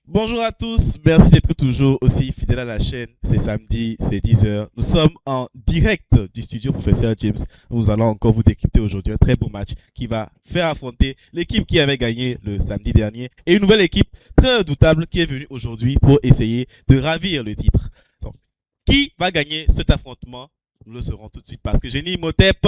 Bonjour à tous, merci d'être toujours aussi fidèles à la chaîne. C'est samedi, c'est 10 heures. Nous sommes en direct du studio Professeur James. Nous allons encore vous décrypter aujourd'hui un très beau match qui va faire affronter l'équipe qui avait gagné le samedi dernier et une nouvelle équipe très redoutable qui est venue aujourd'hui pour essayer de ravir le titre. Donc, qui va gagner cet affrontement? Nous le saurons tout de suite parce que Génie Imhotep.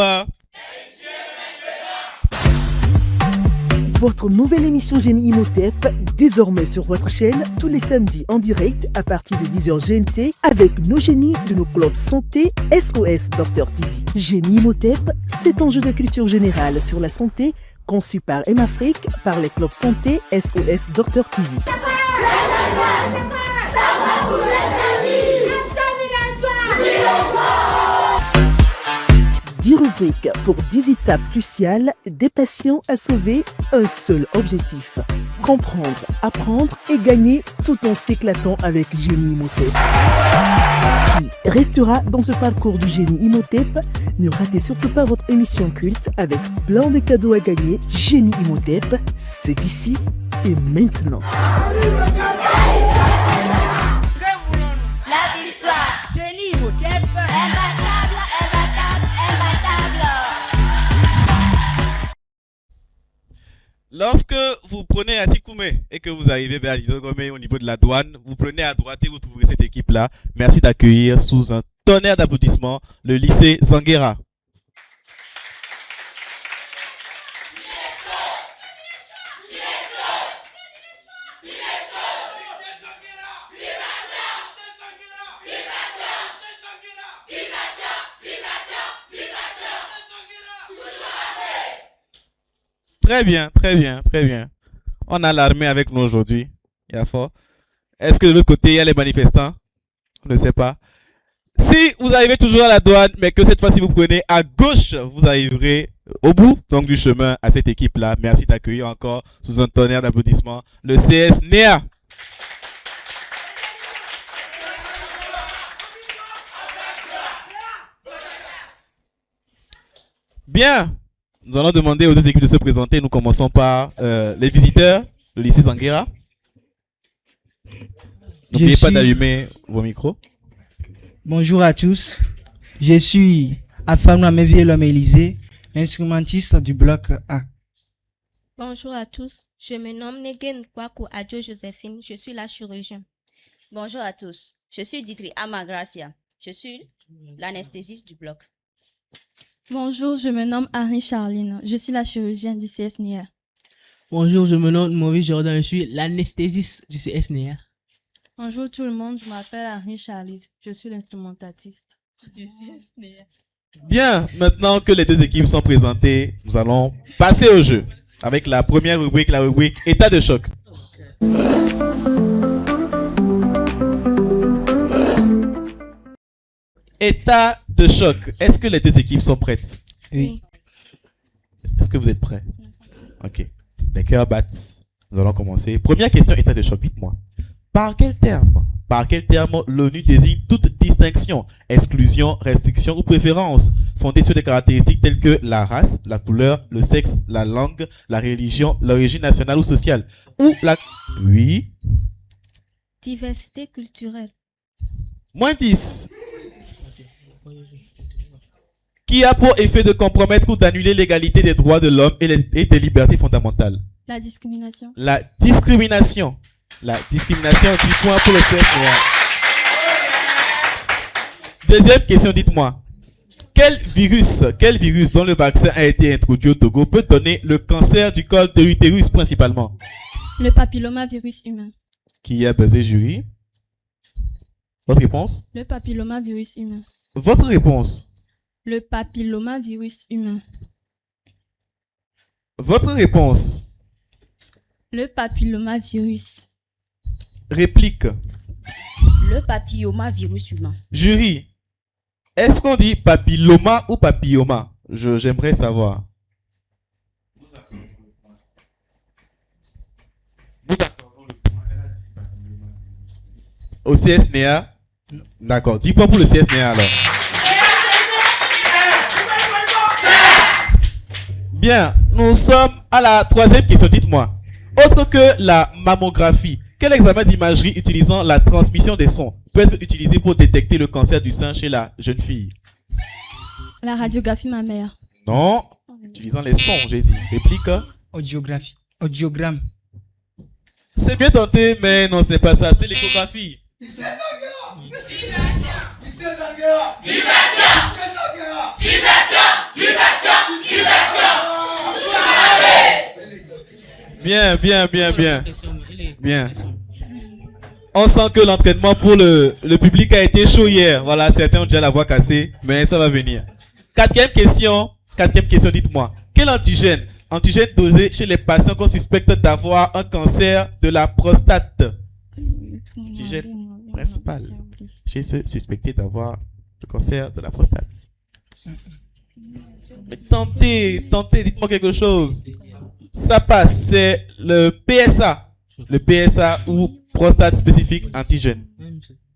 Votre nouvelle émission Génie Imhotep, désormais sur votre chaîne, tous les samedis en direct à partir de 10h GMT avec nos génies de nos clubs santé SOS Docteur TV. Génie Imhotep, c'est un jeu de culture générale sur la santé conçu par M-Afrique par les clubs santé SOS Docteur TV. 10 rubriques pour 10 étapes cruciales, des patients à sauver, un seul objectif. Comprendre, apprendre et gagner tout en s'éclatant avec Génie Imhotep. Qui restera dans ce parcours du Génie Imhotep? Ne ratez surtout pas votre émission culte avec plein de cadeaux à gagner. Génie Imhotep, c'est ici et maintenant. La victoire, Génie Imhotep, imbattable, imbattable, imbattable. Lorsque vous prenez Atikoumé et que vous arrivez vers Dizogomé au niveau de la douane, vous prenez à droite et vous trouverez cette équipe-là. Merci d'accueillir sous un tonnerre d'applaudissements le lycée Zanguera. Très bien, très bien, très bien. On a l'armée avec nous aujourd'hui. Il y a fort. Est-ce que de l'autre côté, il y a les manifestants? On ne sait pas. Si vous arrivez toujours à la douane, mais que cette fois-ci vous prenez à gauche, vous arriverez au bout donc, du chemin à cette équipe-là. Merci d'accueillir encore sous un tonnerre d'applaudissements le CS NEA. Bien. Nous allons demander aux deux équipes de se présenter. Nous commençons par les visiteurs, le lycée Zanguera. N'oubliez pas d'allumer vos micros. Bonjour à tous. Je suis Afamou Amevielom Élysée, instrumentiste du bloc A. Bonjour à tous. Je me nomme Negen Kwaku Adjo Joséphine. Je suis la chirurgienne. Bonjour à tous. Je suis Ditri Amagracia. Je suis l'anesthésiste du bloc. Bonjour, je me nomme Harry Charline. Je suis la chirurgienne du CSNIR. Bonjour, je me nomme Maurice Jordan. Je suis l'anesthésiste du CSNIR. Bonjour tout le monde, je m'appelle Harry Charline. Je suis l'instrumentatiste du CSNIR. Bien, maintenant que les deux équipes sont présentées, nous allons passer au jeu avec la première rubrique, la rubrique État de choc. État de choc. Est-ce que les deux équipes sont prêtes? Oui. Est-ce que vous êtes prêts? Ok. Les cœurs battent. Nous allons commencer. Première question, état de choc. Dites-moi, par quel terme l'ONU désigne toute distinction, exclusion, restriction ou préférence fondée sur des caractéristiques telles que la race, la couleur, le sexe, la langue, la religion, l'origine nationale ou sociale ou la... Oui. Diversité culturelle. -10. Qui a pour effet de compromettre ou d'annuler l'égalité des droits de l'homme et des libertés fondamentales? La discrimination. La discrimination. La discrimination, 10 points pour le CSNEA. Deuxième question, dites-moi. Quel virus dont le vaccin a été introduit au Togo peut donner le cancer du col de l'utérus principalement? Le papillomavirus humain. Qui a buzzé, jury? Votre réponse? Le papillomavirus humain. Votre réponse? Le papillomavirus humain. Votre réponse? Le papillomavirus. Réplique. Le papillomavirus humain. Jury. Est-ce qu'on dit papilloma ou papilloma? J'aimerais savoir. Au CSNEA? D'accord. 10 points pour le CSNEA alors. Bien, nous sommes à la troisième question. Dites-moi, autre que la mammographie, Quel examen d'imagerie utilisant la transmission des sons peut être utilisé pour détecter le cancer du sein chez la jeune fille? La radiographie mammaire. Non, utilisant les sons, j'ai dit. Réplique. Audiographie. Audiogramme. C'est bien tenté, mais non, ce n'est pas ça. C'est l'échographie. Bien, bien, bien, bien. Bien. On sent que l'entraînement pour le public a été chaud hier. Voilà, certains ont déjà la voix cassée, mais ça va venir. Quatrième question, dites-moi. Quel antigène dosé chez les patients qu'on suspecte d'avoir un cancer de la prostate? Antigène principal chez ceux suspectés d'avoir le cancer de la prostate. Mais tentez, dites-moi quelque chose. Ça passe, c'est le PSA. Le PSA ou prostate spécifique antigène.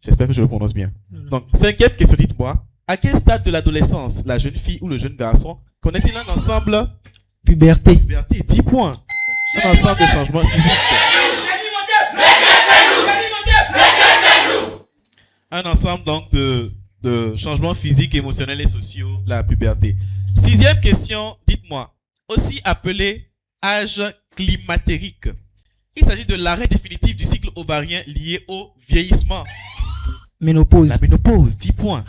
J'espère que je le prononce bien. Donc, cinquième question, dites-moi. À quel stade de l'adolescence, la jeune fille ou le jeune garçon connaît-il un ensemble? Puberté. Puberté, 10 points. Un ensemble de changements physiques. Un ensemble donc de changements physiques, émotionnels et sociaux, la puberté. Sixième question, dites-moi. Aussi appelé âge climatérique. Il s'agit de l'arrêt définitif du cycle ovarien lié au vieillissement. Ménopause. La ménopause, 10 points.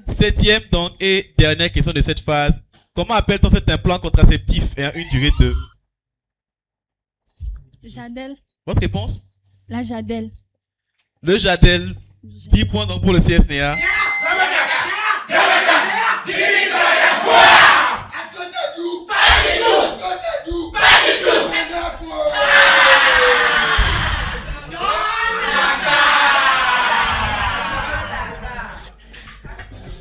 Septième donc et dernière question de cette phase. Comment appelle-t-on cet implant contraceptif ayant une durée de... Jadel. Votre réponse? La Jadel. Le Jadel, 10 points donc pour le CSNA.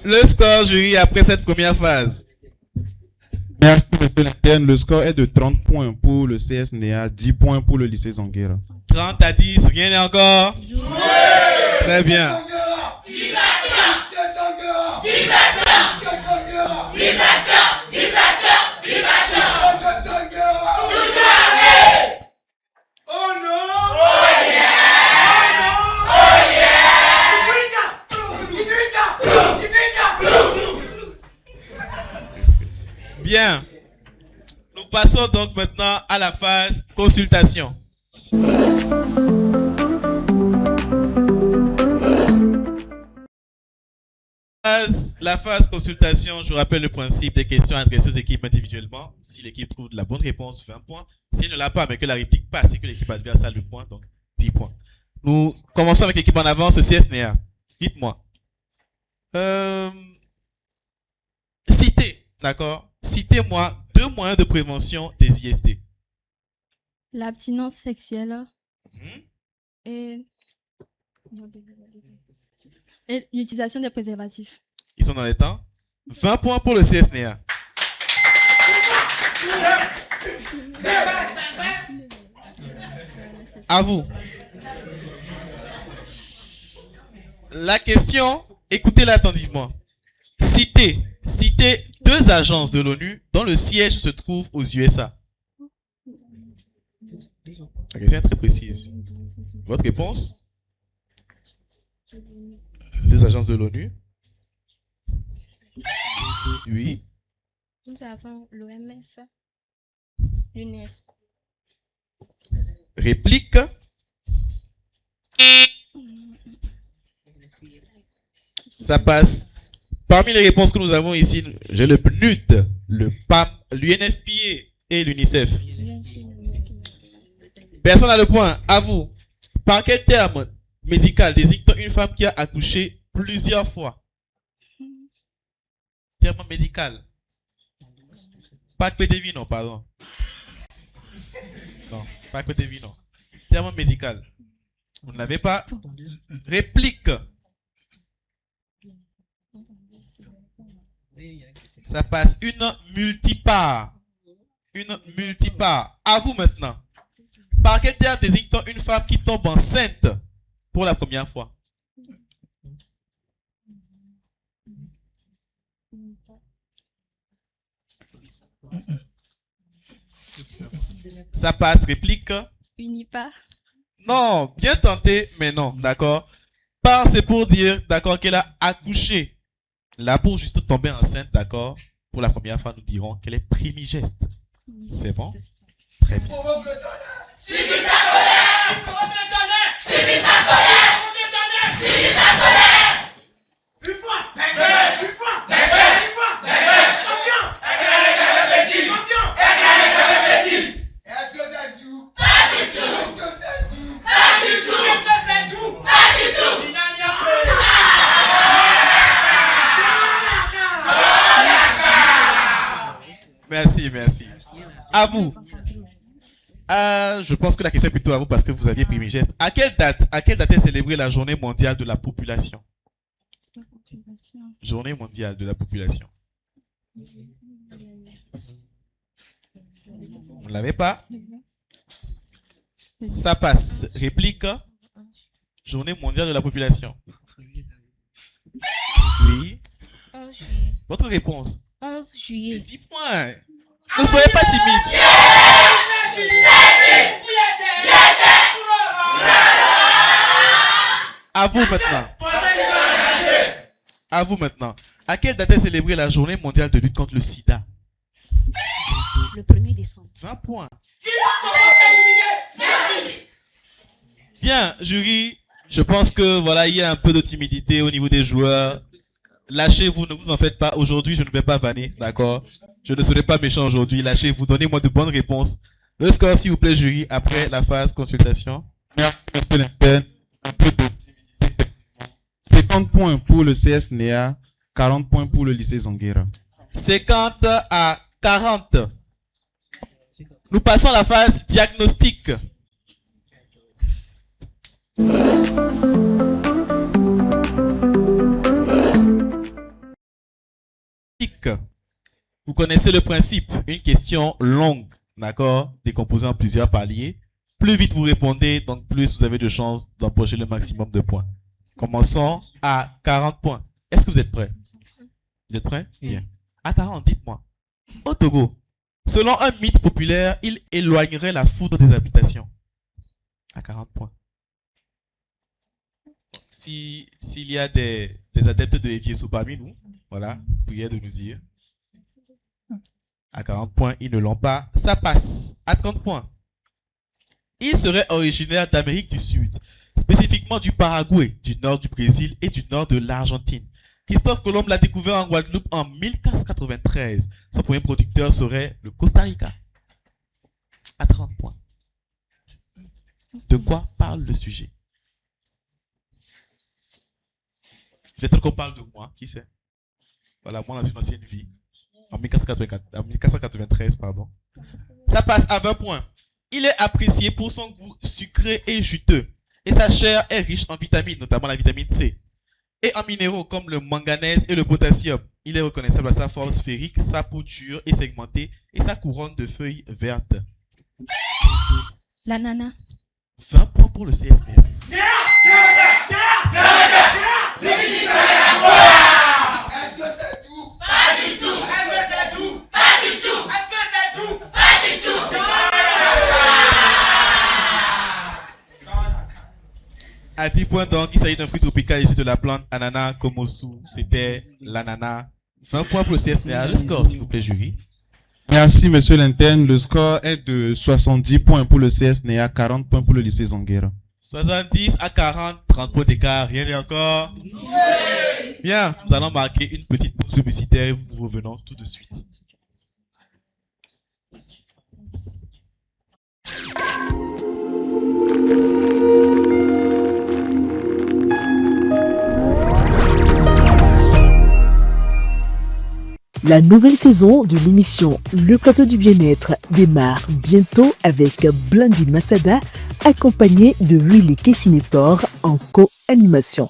Le score jury après cette première phase. Merci, monsieur l'interne. Le score est de 30 points pour le CSNA, 10 points pour le lycée Zonguera. 30 à 10, rien n'est encore. Très bien. Bien. Nous passons donc maintenant à la phase consultation. La phase consultation, je vous rappelle le principe des questions adressées aux équipes individuellement. Si l'équipe trouve la bonne réponse, 20 points. Si elle ne l'a pas, mais que la réplique passe et que l'équipe adverse a le point, donc 10 points. Nous commençons avec l'équipe en avance, CSNA. Dites-moi. Citez, d'accord? Citez-moi 2 moyens de prévention des IST. L'abstinence sexuelle et l'utilisation des préservatifs. Ils sont dans les temps. 20 points pour le CSNA. À vous. La question, écoutez-la attentivement. Citez 2 agences de l'ONU dont le siège se trouve aux USA. La question est très précise. Votre réponse? 2 agences de l'ONU. Oui. Nous avons l'OMS, l'UNESCO. Réplique. Ça passe. Parmi les réponses que nous avons ici, j'ai le PNUD, le PAP, l'UNFPA et l'UNICEF. Personne n'a le point. À vous. Par quel terme médical désigne-t-on une femme qui a accouché plusieurs fois? Terme médical. Pas que des non, pardon. Non, pas que des non. Terme médical. Vous ne l'avez pas. Réplique. Ça passe. Une multipare. Une multipare. À vous maintenant. Par quel terme désigne-t-on une femme qui tombe enceinte pour la première fois? Ça passe, réplique. Unipa. Non, bien tenté, mais non, d'accord. Par, c'est pour dire, d'accord, qu'elle a accouché. Là, pour juste tomber enceinte, d'accord, pour la première fois, nous dirons qu'elle est primigeste. C'est bon? Très bien. Merci, merci. À vous. Je pense que la question est plutôt à vous parce que vous aviez primigeste. À quelle date est célébrée la journée mondiale de la population? Journée mondiale de la population. Vous ne l'avez pas? Ça passe. Réplique. Journée mondiale de la population. Oui. 11 juillet. Votre réponse? 11 juillet. 10 points. Ne soyez pas timide. À vous maintenant. À vous maintenant. À quelle date est célébrée la journée mondiale de lutte contre le sida? Le 1er décembre. 20 points. Bien, jury. Je pense que voilà, il y a un peu de timidité au niveau des joueurs. Lâchez-vous, ne vous en faites pas. Aujourd'hui, je ne vais pas vanner, d'accord? Je ne serai pas méchant aujourd'hui. Lâchez-vous, donnez-moi de bonnes réponses. Le score, s'il vous plaît, jury, après la phase consultation. Merci, monsieur l'interne. Un peu de timidité. 50 points pour le CS NEA, 40 points pour le lycée Zonguera. 50 à 40. Nous passons à la phase diagnostic. Vous connaissez le principe. Une question longue, d'accord, décomposée en plusieurs paliers. Plus vite vous répondez, donc plus vous avez de chances d'empocher le maximum de points. Commençons à 40 points. Est-ce que vous êtes prêts? Vous êtes prêts? Bien. À 40, dites-moi. Au Togo, selon un mythe populaire, il éloignerait la foudre des habitations. À 40 points. S'il y a des adeptes de Evieso parmi nous, voilà, priez de nous dire. À 40 points, ils ne l'ont pas. Ça passe. À 30 points. Il serait originaire d'Amérique du Sud, spécifiquement du Paraguay, du nord du Brésil et du nord de l'Argentine. Christophe Colomb l'a découvert en Guadeloupe en 1493. Son premier producteur serait le Costa Rica. À 30 points. De quoi parle le sujet? Peut-être qu'on parle de moi, qui sait? Voilà, moi dans une ancienne vie. En 1493, pardon. Ça passe à 20 points. Il est apprécié pour son goût sucré et juteux. Et sa chair est riche en vitamines, notamment la vitamine C. Et en minéraux comme le manganèse et le potassium. Il est reconnaissable à sa forme sphérique, sa peau dure et segmentée et sa couronne de feuilles vertes. L'ananas. 20 points pour le CSNR. À 10 points donc, il s'agit d'un fruit tropical issu de la plante ananas komosu. C'était l'ananas. 20 points pour le CSNA. Le score, s'il vous plaît, jury. Merci, monsieur l'interne. Le score est de 70 points pour le CS NEA, 40 points pour le lycée Zonguera. 70 à 40, 30 points d'écart. Rien n'est encore. Bien, nous allons marquer une petite pause publicitaire et nous revenons tout de suite. La nouvelle saison de l'émission Le Plateau du Bien-être démarre bientôt avec Blandine Massada, accompagnée de Willy Kessinetor en co-animation.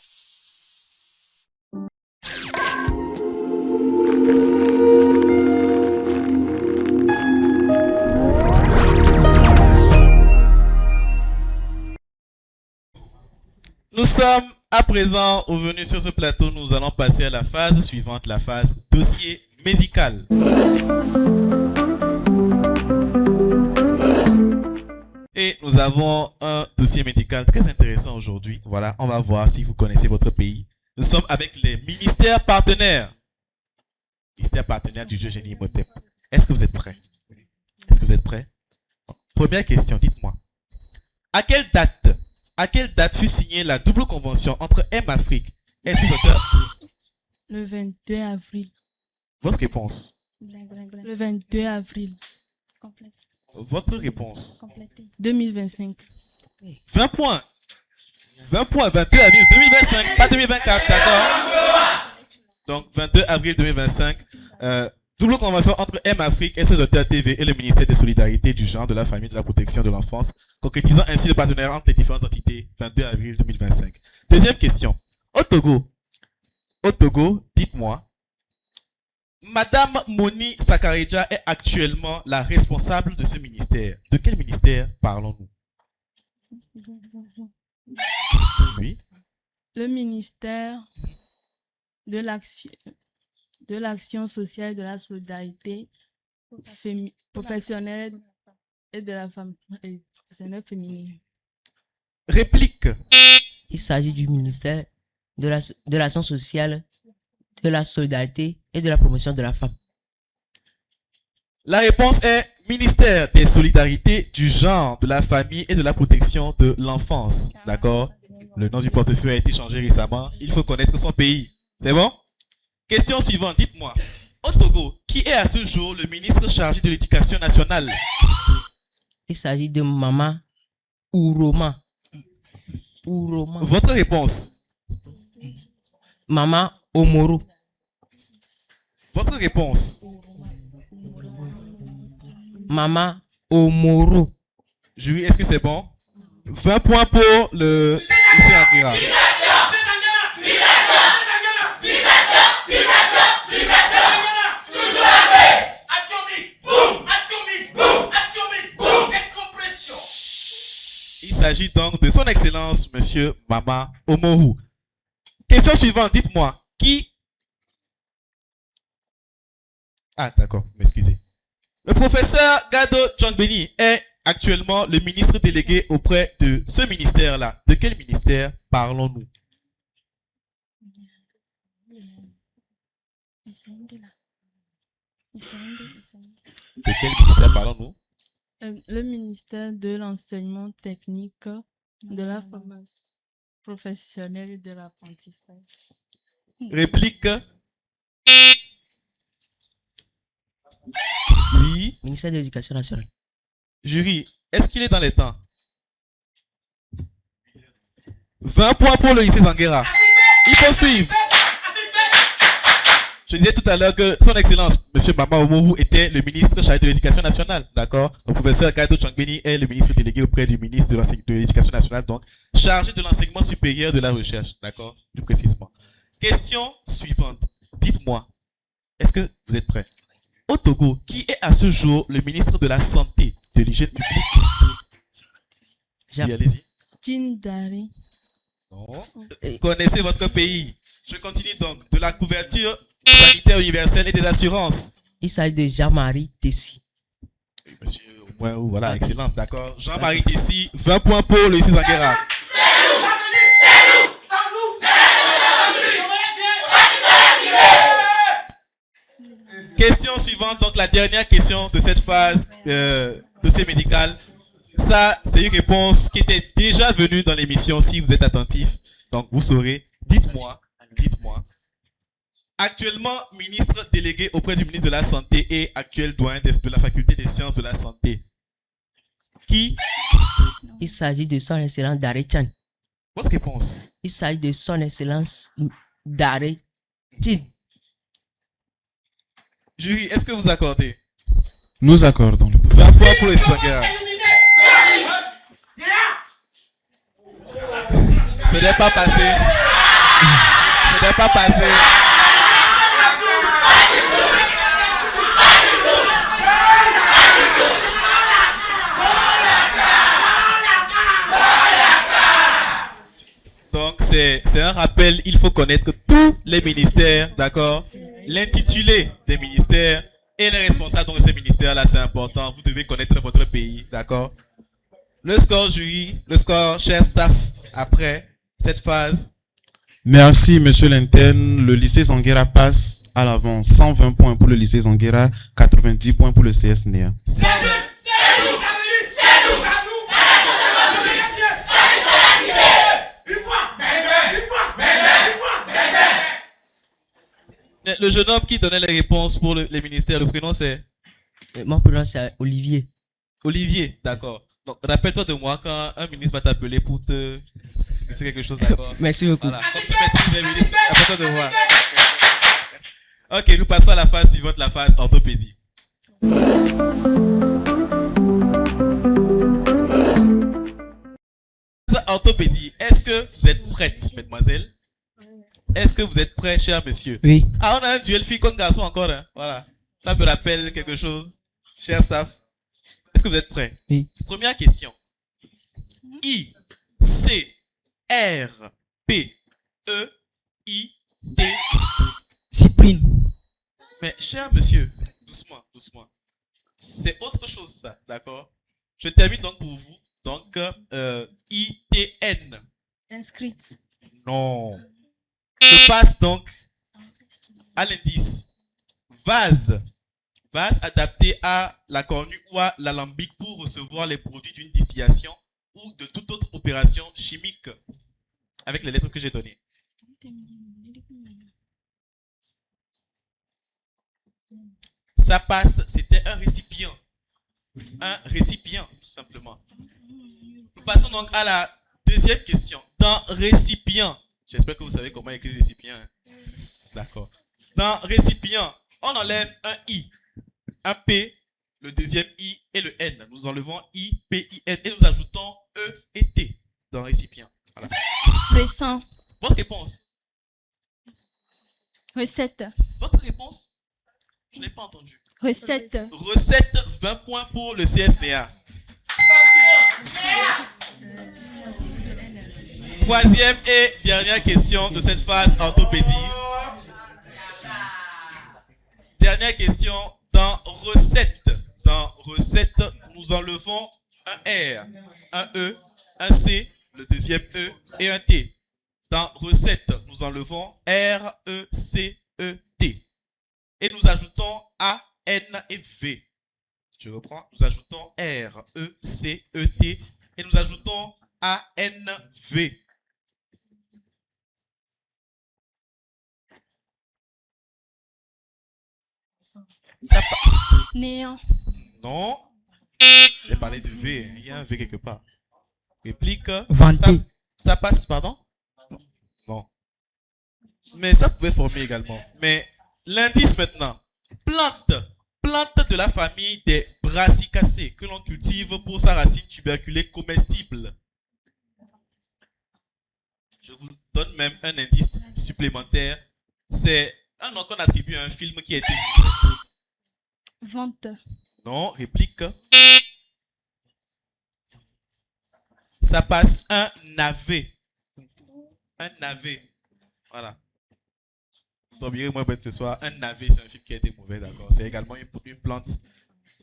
Nous sommes à présent revenus sur ce plateau. Nous allons passer à la phase suivante, la phase dossier médical. Et nous avons un dossier médical très intéressant aujourd'hui. Voilà, on va voir si vous connaissez votre pays. Nous sommes avec les ministères partenaires. Ministères partenaires du jeu Génie Imhotep. Est-ce que vous êtes prêts? Est-ce que vous êtes prêts? Première question, dites-moi. À quelle date fut signée la double convention entre M-Afrique et ses auteurs? Le 22 avril. Votre réponse? Le 22 avril. Complète. Votre réponse? Complétée. 2025. 20 points. 20 points, 22 avril 2025, pas 2024, d'accord? Donc, 22 avril 2025, double convention entre M-Afrique et ses auteurs TV et le ministère des Solidarités, du Genre, de la Famille et de la Protection de l'Enfance, concrétisant ainsi le partenariat entre les différentes entités, 22 avril 2025. Deuxième question. Au Togo, dites-moi, Madame Moni Sakaridja est actuellement la responsable de ce ministère. De quel ministère parlons-nous? Oui. Le ministère de l'action sociale et de la solidarité professionnelle et de la femme professionnelle féminine. Réplique. Il s'agit du ministère de l'action sociale, de la solidarité et de la promotion de la femme. La réponse est ministère des Solidarités, du Genre, de la Famille et de la Protection de l'Enfance. D'accord? Le nom du portefeuille a été changé récemment. Il faut connaître son pays. C'est bon? Question suivante. Dites-moi, au Togo, qui est à ce jour le ministre chargé de l'Éducation nationale? Il s'agit de Maman Ouroma. Votre réponse? Maman Omoro. Votre réponse? Maman Omoro. Jury, est-ce que c'est bon? 20 points pour le lycée Anguera. Il s'agit donc de son excellence, monsieur Mama Omoru. Question suivante, dites-moi, qui... Ah, d'accord, m'excusez. Le professeur Gado Tchongbeni est actuellement le ministre délégué auprès de ce ministère-là. De quel ministère parlons-nous? De quel ministère parlons-nous? Le ministère de l'enseignement technique, de la formation professionnelle et de l'apprentissage. Réplique. Oui. Ministère de l'Éducation nationale. Jury, est-ce qu'il est dans les temps? 20 points pour le lycée Zanguera. Il faut suivre. Je disais tout à l'heure que son excellence, monsieur Mama Omoru, était le ministre chargé de l'Éducation nationale. D'accord? Le professeur Gado Tchongbeni est le ministre délégué auprès du ministre de l'Éducation nationale, donc chargé de l'enseignement supérieur de la recherche. D'accord? Plus précisément. Question suivante. Dites-moi, est-ce que vous êtes prêts? Au Togo, qui est à ce jour le ministre de la Santé, de l'Hygiène publique? Oui, allez-y. Tindari. Non. Connaissez votre pays. Je continue donc. De la couverture sanitaire universelle et des assurances. Il s'agit de Jean-Marie Tessi. Oui, monsieur, au moins, voilà, excellence, d'accord. Jean-Marie Tessi, 20 points pour le lycée Zanguera. Question suivante, donc la dernière question de cette phase dossier médical. Ça, c'est une réponse qui était déjà venue dans l'émission si vous êtes attentif. Donc, vous saurez. Dites-moi. Actuellement, ministre délégué auprès du ministre de la Santé et actuel doyen de la faculté des sciences de la santé. Qui? Il s'agit de son excellence Daré Chan. Votre réponse? Il s'agit de son excellence Daré Chan. Jury, est-ce que vous accordez? Nous accordons. 20 points pour les Zanguera. Ce n'est pas passé. Ce n'est pas passé. Donc, c'est un rappel, il faut connaître tous les ministères, d'accord? L'intitulé des ministères et les responsables de ces ministères-là, c'est important. Vous devez connaître votre pays, d'accord? Le score jury, le score cher staff après cette phase. Merci, monsieur l'interne. Le lycée Zanguera passe à l'avant. 120 points pour le lycée Zanguera, 90 points pour le CS NEA. Le jeune homme qui donnait les réponses pour les ministères, le prénom c'est Mon prénom c'est Olivier. Olivier, d'accord. Donc rappelle-toi de moi quand un ministre va t'appeler pour te... C'est quelque chose, d'accord. Merci beaucoup. Voilà. Comme tu maîtrises les ministres, rappelle-toi de moi. Ok, nous passons à la phase suivante, la phase orthopédie. Orthopédie, est-ce que vous êtes prête, mesdemoiselles? Est-ce que vous êtes prêts, cher monsieur? Oui. Ah, on a un duel fille contre garçon encore, hein? Voilà. Ça me rappelle quelque chose, cher staff. Est-ce que vous êtes prêts? Oui. Première question. I, C, R, P, E, I, T. Cyprine. Mais, cher monsieur, doucement, doucement. C'est autre chose, ça, d'accord? Je termine donc pour vous. Donc, ITN. Inscrite. Non. Je passe donc à l'indice. Vase. Vase adapté à la cornue ou à l'alambic pour recevoir les produits d'une distillation ou de toute autre opération chimique avec les lettres que j'ai données. Ça passe, c'était un récipient. Un récipient, tout simplement. Nous passons donc à la deuxième question. Dans récipient, j'espère que vous savez comment écrire récipient. Hein? D'accord. Dans récipient, on enlève un I, un P, le deuxième I et le N. Nous enlevons I, P, I, N et nous ajoutons E et T dans récipient. Voilà. Récent. Votre réponse? Recette. Votre réponse? Je n'ai pas entendu. Recette. Recette, 20 points pour le CSNEA. Troisième et dernière question de cette phase orthopédie. Dernière question. Dans recette. Dans recette, nous enlevons un R, un E, un C, le deuxième E et un T. Dans recette, nous enlevons R, E, C, E, T. Et nous ajoutons A, N et V. Je reprends. Nous ajoutons R, E, C, E, T. Et nous ajoutons A, N, V. Néant. Non. J'ai parlé de V. Il y a un V quelque part. Réplique. Vanté. Ça passe, pardon? Non. Mais ça pouvait former également. Mais l'indice maintenant. Plante. Plante de la famille des brassicacées que l'on cultive pour sa racine tuberculée comestible. Je vous donne même un indice supplémentaire. C'est un nom qu'on attribue à un film qui a été mis. Vente. Non, réplique. Ça passe un navet. Un navet. Voilà. Vous oublierez moins bonne ce soir. Un navet, c'est un film qui a été mauvais, d'accord. C'est également une plante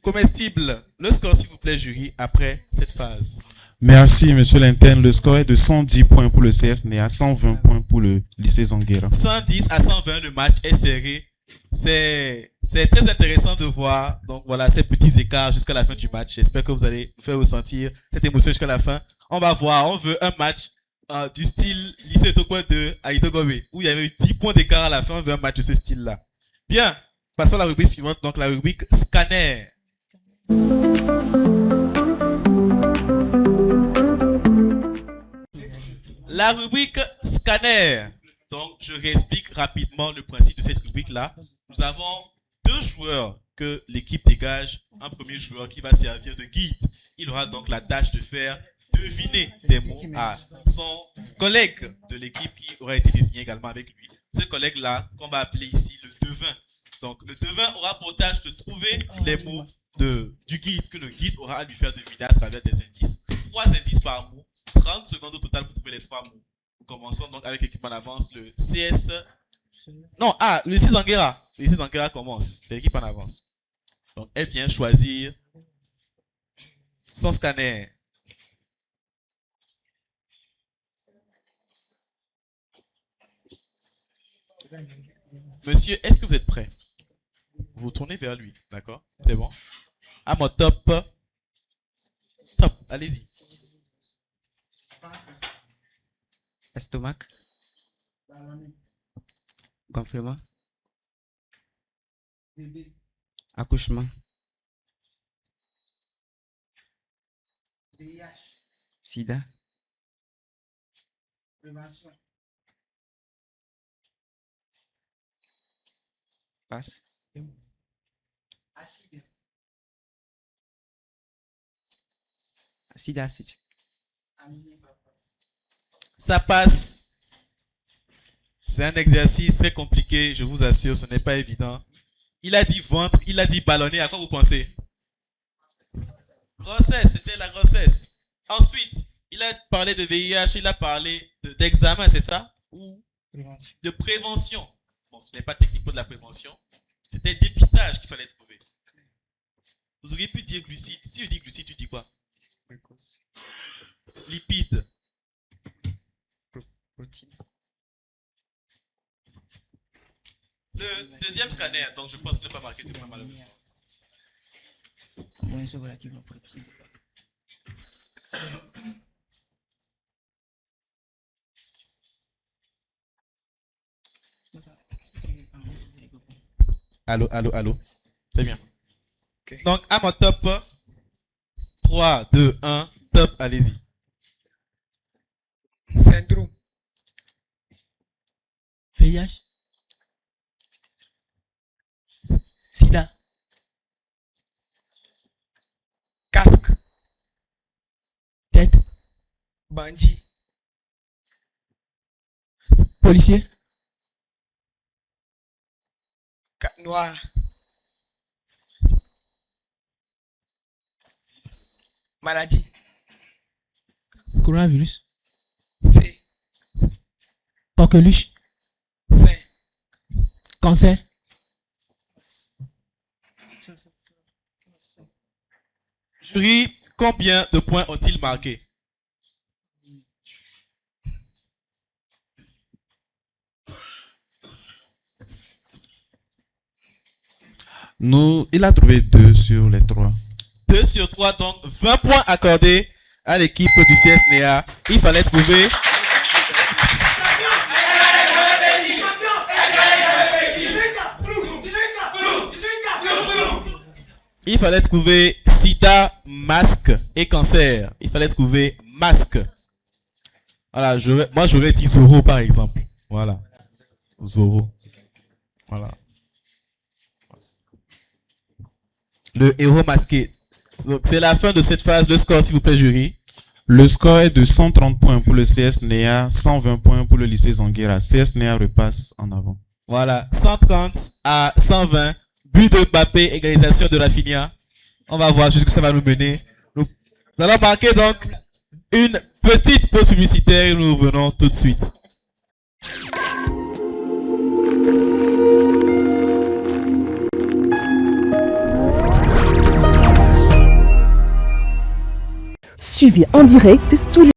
comestible. Le score, s'il vous plaît, jury, après cette phase. Merci, monsieur l'interne. Le score est de 110 points pour le CS NEA, 120 points pour le lycée Zanguera. 110 à 120, le match est serré. C'est très intéressant de voir. Donc voilà, ces petits écarts jusqu'à la fin du match. J'espère que vous allez nous faire ressentir cette émotion jusqu'à la fin. On va voir, on veut un match du style lycée Tokwa 2 à Itogobe, où il y avait eu 10 points d'écart à la fin. On veut un match de ce style-là. Bien, passons à la rubrique suivante, donc la rubrique scanner. La rubrique scanner. Donc, je réexplique rapidement le principe de cette rubrique-là. Nous avons deux joueurs que l'équipe dégage. Un premier joueur qui va servir de guide. Il aura donc la tâche de faire deviner des mots à son collègue de l'équipe qui aura été désigné également avec lui. Ce collègue-là, qu'on va appeler ici le devin. Donc, le devin aura pour tâche de trouver les mots du guide que le guide aura à lui faire deviner à travers des indices. 3 indices par mot. 30 secondes au total pour trouver les 3 mots. Nous commençons donc avec l'équipe en avance, le CS. Non, le lycée Zanguera. Le lycée Zanguera commence. C'est l'équipe en avance. Donc, elle vient choisir son scanner. Monsieur, est-ce que vous êtes prêt? Vous vous tournez vers lui, d'accord? C'est bon? À mon top. Top, allez-y. Estomac. Gonflement. Accouchement. Sida. Passe. Acide acide. Ça passe. C'est un exercice très compliqué, je vous assure, ce n'est pas évident. Il a dit ventre, il a dit ballonné, à quoi vous pensez? Grossesse, c'était la grossesse. Ensuite, il a parlé de VIH, il a parlé d'examen, c'est ça? Ou de prévention. Bon, ce n'est pas techniquement de la prévention. C'était dépistage qu'il fallait trouver. Vous auriez pu dire glucides. Si je dis glucides, tu dis quoi? Lipides. Protéines. Le deuxième scanner, donc je pense qu'il n'est pas marqué de point malheureusement. Allô, allô, allô. C'est bien. Okay. Donc, à mon top. 3, 2, 1, top, allez-y. Syndrome. VIH. Sida. Casque. Tête. Bandit. Policier. Noir. Maladie. Coronavirus. C. Coqueluche. C. Cancer. Jury, combien de points ont-ils marqué? Il a trouvé 2 sur les 3. 2 sur 3, donc 20 points accordés à l'équipe du CSNEA. Il fallait trouver... Il fallait trouver sida, masque et cancer. Il fallait trouver masque. Voilà, moi j'aurais dit Zorro par exemple. Voilà. Zorro. Voilà. Le héros masqué. Donc c'est la fin de cette phase. Le score s'il vous plaît jury. Le score est de 130 points pour le CSNEA, 120 points pour le lycée Zonguera. CSNEA repasse en avant. Voilà, 130 à 120. But de Mbappé, égalisation de Rafinha. On va voir jusqu'où ça va nous mener. Nous allons marquer donc une petite pause publicitaire et nous revenons tout de suite. Suivez en direct tous les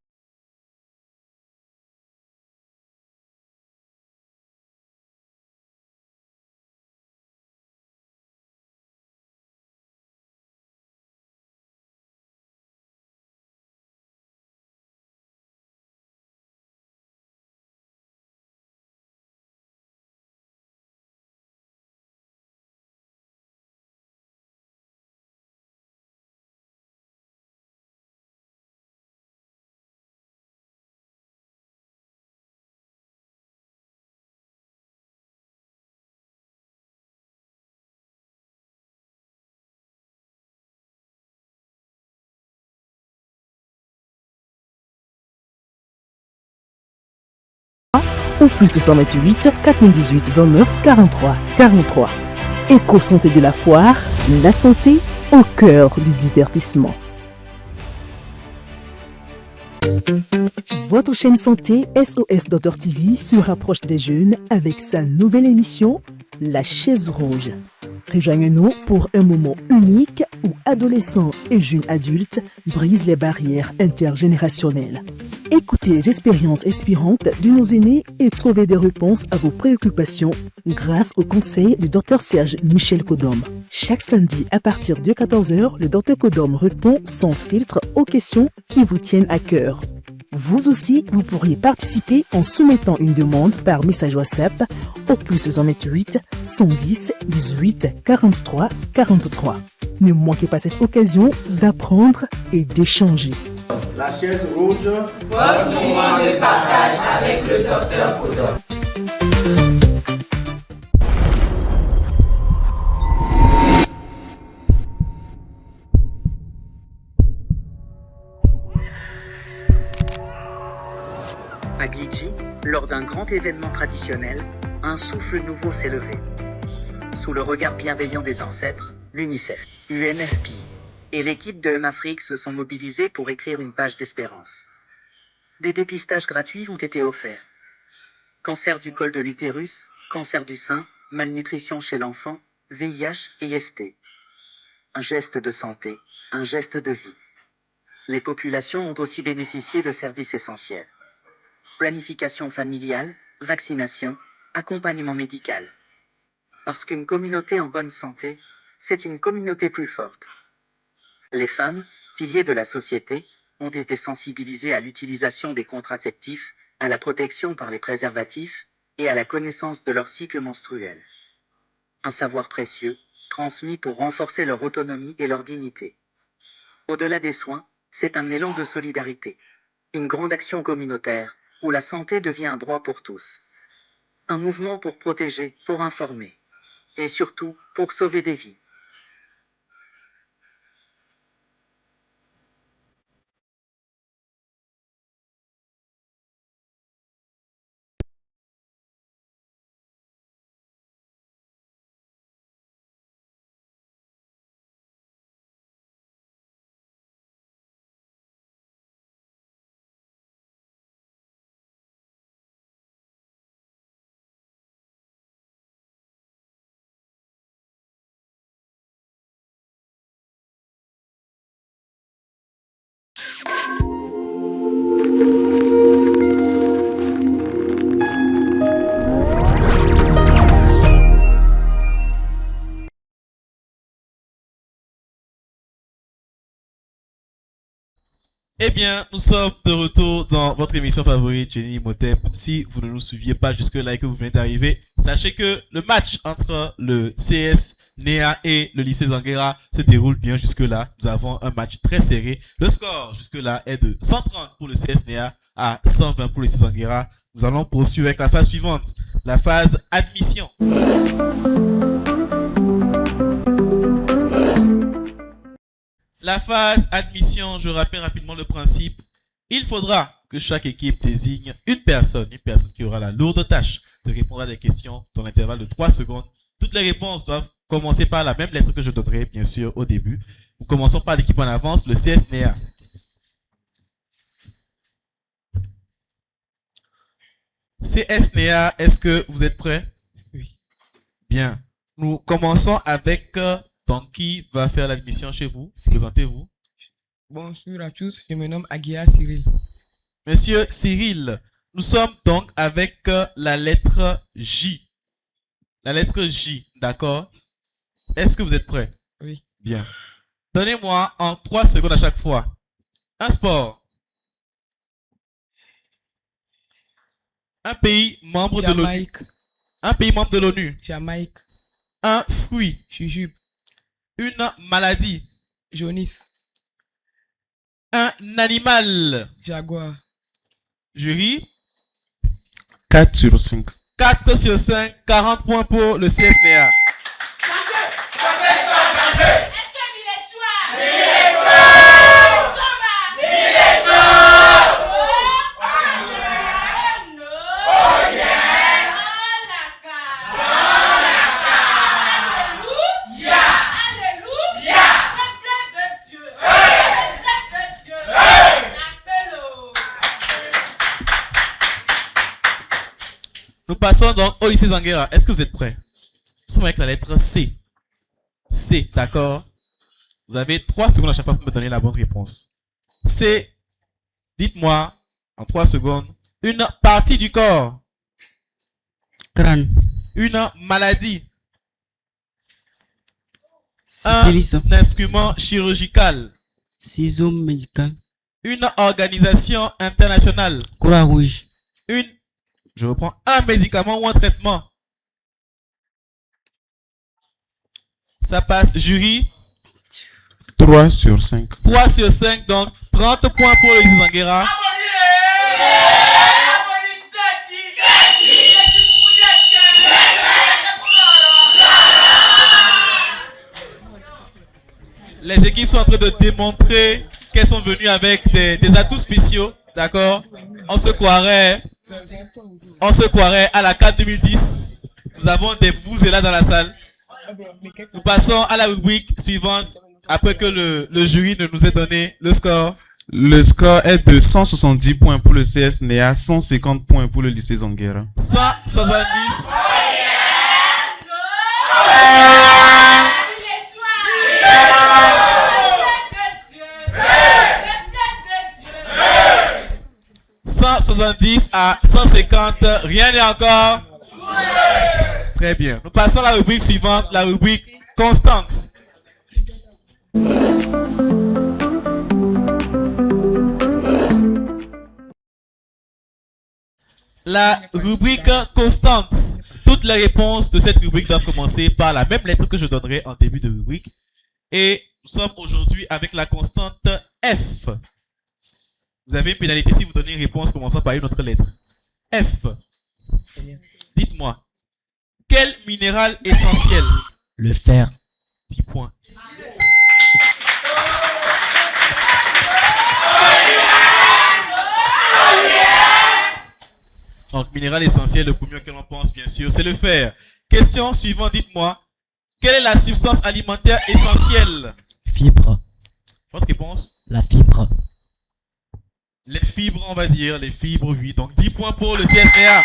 ou plus 228 418 29 43 43. Éco-santé de la Foire, la santé au cœur du divertissement. Votre chaîne santé SOS Doctor TV se rapproche des jeunes avec sa nouvelle émission La Chaise Rouge. Rejoignez-nous pour un moment unique où adolescents et jeunes adultes brisent les barrières intergénérationnelles. Écoutez les expériences inspirantes de nos aînés et trouvez des réponses à vos préoccupations grâce au conseil du Dr Serge Michel Kodom. Chaque samedi à partir de 14h, le Dr Kodom répond sans filtre aux questions qui vous tiennent à cœur. Vous aussi, vous pourriez participer en soumettant une demande par message WhatsApp au +128 110 18 43 43. Ne manquez pas cette occasion d'apprendre et d'échanger. La chaise rouge. Votre moment de partage avec le Dr Kodom. À Gidji, lors d'un grand événement traditionnel, un souffle nouveau s'est levé. Sous le regard bienveillant des ancêtres, l'UNICEF, UNFP et l'équipe de Afrique se sont mobilisés pour écrire une page d'espérance. Des dépistages gratuits ont été offerts. Cancer du col de l'utérus, cancer du sein, malnutrition chez l'enfant, VIH et ST. Un geste de santé, un geste de vie. Les populations ont aussi bénéficié de services essentiels. Planification familiale, vaccination, accompagnement médical. Parce qu'une communauté en bonne santé, c'est une communauté plus forte. Les femmes, piliers de la société, ont été sensibilisées à l'utilisation des contraceptifs, à la protection par les préservatifs et à la connaissance de leur cycle menstruel. Un savoir précieux, transmis pour renforcer leur autonomie et leur dignité. Au-delà des soins, c'est un élan de solidarité. Une grande action communautaire, où la santé devient un droit pour tous. Un mouvement pour protéger, pour informer. Et surtout, pour sauver des vies. Eh bien, nous sommes de retour dans votre émission favorite, Jenny Imhotep. Si vous ne nous suiviez pas jusque-là et que vous venez d'arriver, sachez que le match entre le CS Néa et le lycée Zanguera se déroule bien jusque-là. Nous avons un match très serré. Le score jusque-là est de 130 pour le CS Néa à 120 pour le lycée Zanguera. Nous allons poursuivre avec la phase suivante, la phase admission. La phase admission, je rappelle rapidement le principe. Il faudra que chaque équipe désigne une personne qui aura la lourde tâche de répondre à des questions dans l'intervalle de 3 secondes. Toutes les réponses doivent commencer par la même lettre que je donnerai, bien sûr, au début. Nous commençons par l'équipe en avance, le CS Néa. CS Néa, est-ce que vous êtes prêts? Oui. Bien. Nous commençons avec... Donc, qui va faire l'admission chez vous? Présentez-vous. Bonjour à tous, je me nomme Aguilar Cyril. Monsieur Cyril, nous sommes donc avec la lettre J. La lettre J, d'accord? Est-ce que vous êtes prêts? Oui. Bien. Donnez-moi en 3 secondes à chaque fois. Un sport. Un pays membre de l'ONU. Un pays membre de l'ONU. Jamaïque. Un fruit. Jujube. Une maladie. Jaunisse. Un animal. Jaguar. Jury. 4 sur 5. 4 sur 5, 40 points pour le CSNA. Nous passons donc au lycée Zanguera. Est-ce que vous êtes prêts? Nous sommes avec la lettre C. C, d'accord? Vous avez 3 secondes à chaque fois pour me donner la bonne réponse. C, dites-moi En 3 secondes. Une partie du corps. Crâne. Une maladie. Syphilis. Un instrument chirurgical. Ciseaux médical. Une organisation internationale. Croix-Rouge. Je reprends, un médicament ou un traitement. Ça passe. Jury. 3 sur 5. 3 sur 5, donc 30 points pour le lycée Zanguera. Les équipes sont en train de démontrer qu'elles sont venues avec des atouts spéciaux, d'accord? On se croirait à la CAN 2010. Nous avons des vuvuzela dans la salle. Nous passons à la rubrique suivante après que le jury ne nous ait donné le score. Le score est de 170 points pour le CS NEA, 150 points pour le lycée Zanguera. 170. À 150, rien n'est encore. Très bien. Nous passons à la rubrique suivante, la rubrique constante. La rubrique constante. Toutes les réponses de cette rubrique doivent commencer par la même lettre que je donnerai en début de rubrique. Et nous sommes aujourd'hui avec la constante F. Vous avez une pénalité si vous donnez une réponse commençant par une autre lettre. F. Dites-moi, quel minéral essentiel? Le fer. 10 points. Donc, minéral essentiel, le premier auquel on pense, bien sûr, c'est le fer. Question suivante, dites-moi, quelle est la substance alimentaire essentielle? Fibre. Votre réponse? La fibre. Les fibres, on va dire, les fibres, oui. Donc 10 points pour le CSNA.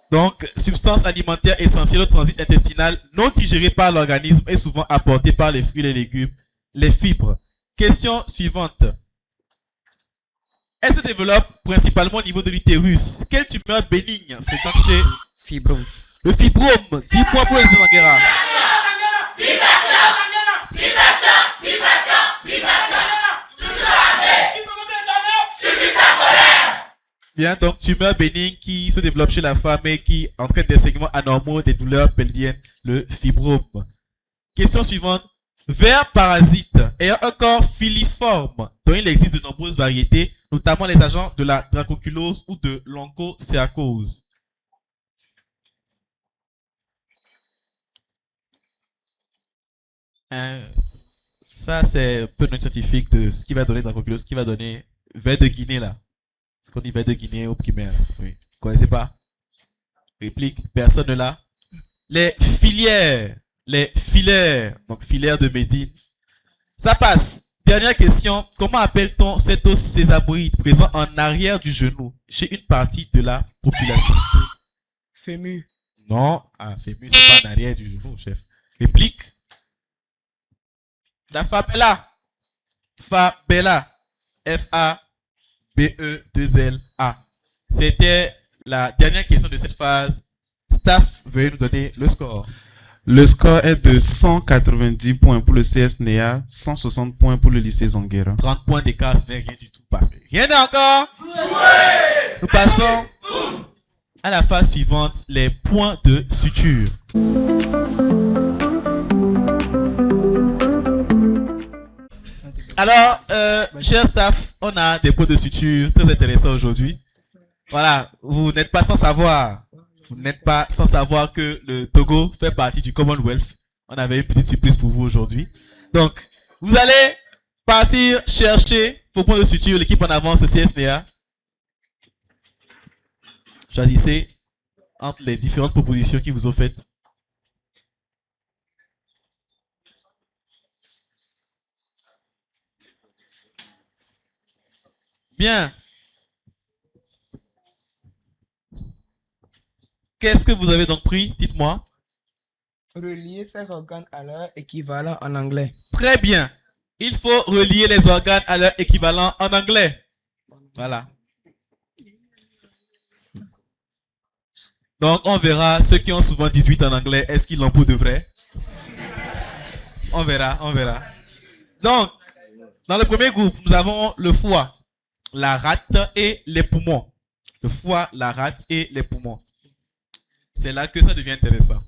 Donc, substance alimentaire essentielle au transit intestinal non digérée par l'organisme et souvent apportée par les fruits et les légumes, les fibres. Question suivante. Elle se développe principalement au niveau de l'utérus. Quelle tumeur bénigne fréquente chez Fibrome. Le fibrome. 10 points pour les Zanguera. Bien, donc tumeur bénigne qui se développe chez la femme et qui entraîne des segments anormaux, des douleurs pelviennes, le fibrome. Question suivante. Vers parasite ayant un corps filiforme, dont il existe de nombreuses variétés, notamment les agents de la dracunculose ou de l'onchocercose. Ça, c'est un peu non scientifique de ce qui va donner dracunculose, ce qui va donner ver de Guinée là. Ce qu'on dit ver de Guinée au primaire là. Oui. Vous connaissez pas? Réplique, personne là. Les filières. Les filaires, donc filaires de Médine. Ça passe. Dernière question. Comment appelle-t-on cet os sésamoïde présent en arrière du genou chez une partie de la population? Fémur. Non. Ah, fémur, c'est pas en arrière du genou, chef. Réplique. La fabella. Fabella. F-A-B-E-2-L-A. C'était la dernière question de cette phase. Staff, veuillez nous donner le score. Le score est de 190 points pour le CS NEA, 160 points pour le lycée Zanguera. 30 points d'écart, ce n'est rien du tout. Parce que rien n'est encore. Nous passons à la phase suivante, les points de suture. Alors, cher staff, on a des points de suture très intéressants aujourd'hui. Voilà, vous n'êtes pas sans savoir. Vous n'êtes pas sans savoir que le Togo fait partie du Commonwealth. On avait une petite surprise pour vous aujourd'hui. Donc, vous allez partir chercher vos points de suture, l'équipe en avance au CSNA. Choisissez entre les différentes propositions qui vous ont faites. Bien. Qu'est-ce que vous avez donc pris? Dites-moi. relier ces organes à leur équivalent en anglais. Très bien. Il faut relier les organes à leur équivalent en anglais. Voilà. Donc, on verra ceux qui ont souvent 18 en anglais, est-ce qu'ils l'ont pour de vrai? On verra, on verra. Donc, dans le premier groupe, nous avons le foie, la rate et les poumons. Le foie, la rate et les poumons. C'est là que ça devient intéressant.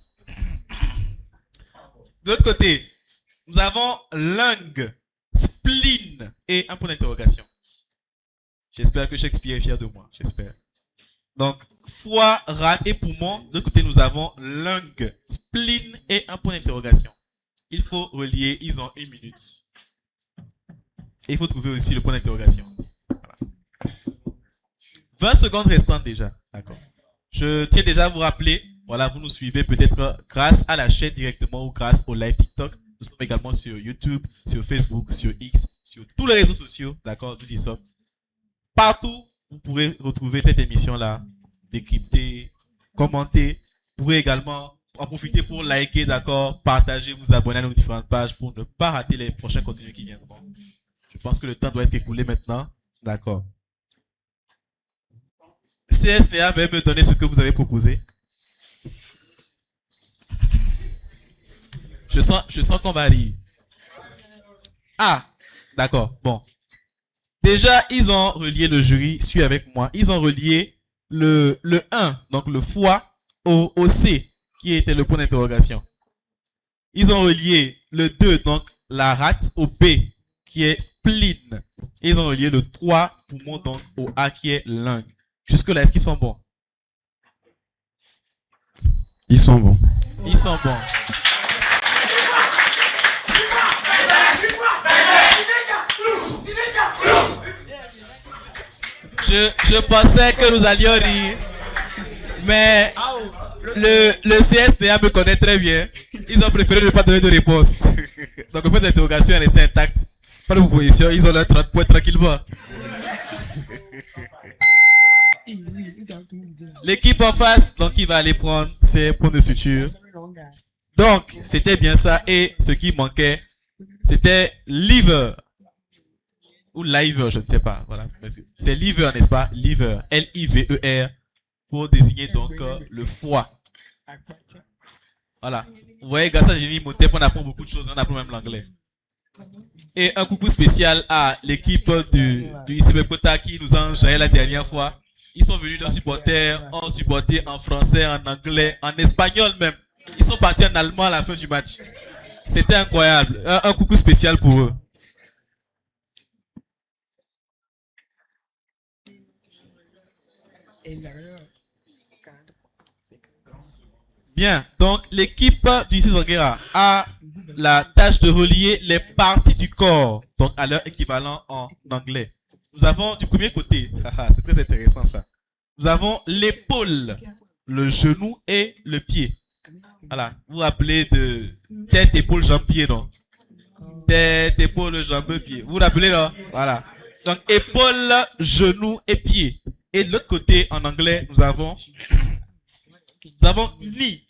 De l'autre côté, nous avons lung, spleen et un point d'interrogation. J'espère que Shakespeare est fier de moi. J'espère. Donc, foie, rate et poumon. De l'autre côté, nous avons lung, spleen et un point d'interrogation. Il faut relier. Ils ont 1 minute. Et il faut trouver aussi le point d'interrogation. Voilà. 20 secondes restantes déjà. D'accord. Je tiens déjà à vous rappeler. Voilà, vous nous suivez peut-être grâce à la chaîne directement ou grâce au live TikTok. Nous sommes également sur YouTube, sur Facebook, sur X, sur tous les réseaux sociaux. D'accord, nous y sommes. Partout, vous pourrez retrouver cette émission-là, décrypter, commenter. Vous pourrez également en profiter pour liker, d'accord, partager, vous abonner à nos différentes pages pour ne pas rater les prochains contenus qui viendront. Je pense que le temps doit être écoulé maintenant. D'accord. CSNA va me donner ce que vous avez proposé. Je sens qu'on va rire. Ah, d'accord, bon. Déjà, ils ont relié le jury, suis avec moi. Ils ont relié le 1, donc le foie, au C, qui était le point d'interrogation. Ils ont relié le 2, donc la rate, au B, qui est spleen. Ils ont relié le 3, poumon, donc au A, qui est lung. Jusque-là, est-ce qu'ils sont bons? Ils sont bons. Ils sont bons. Je pensais que nous allions rire, mais le CSDA me connaît très bien. Ils ont préféré ne pas donner de réponse. Donc le point d'interrogation est resté intact. Pas de proposition, ils ont leurs 30 points tranquillement. L'équipe en face, donc il va aller prendre ses points de suture. Donc c'était bien ça, et ce qui manquait, c'était liver. Ou liver, je ne sais pas. Voilà. C'est liver, n'est-ce pas? Liver. L-I-V-E-R. Pour désigner donc le foie. Voilà. Vous voyez, grâce à Génie Motep, on apprend beaucoup de choses. On apprend même l'anglais. Et un coucou spécial à l'équipe du ICB Kota qui nous a enjaillé la dernière fois. Ils sont venus d'un supporter, ont supporté en français, en anglais, en espagnol même. Ils sont partis en allemand à la fin du match. C'était incroyable. Un coucou spécial pour eux. Bien, donc l'équipe du César a la tâche de relier les parties du corps, donc à leur équivalent en anglais. Nous avons du premier côté, c'est très intéressant ça. Nous avons l'épaule, le genou et le pied. Voilà, vous vous rappelez de tête, épaule, jambe, pied, non? Tête, épaule, jambe, pied. Vous vous rappelez, non? Voilà. Donc épaule, genou et pied. Et de l'autre côté, en anglais, nous avons knee.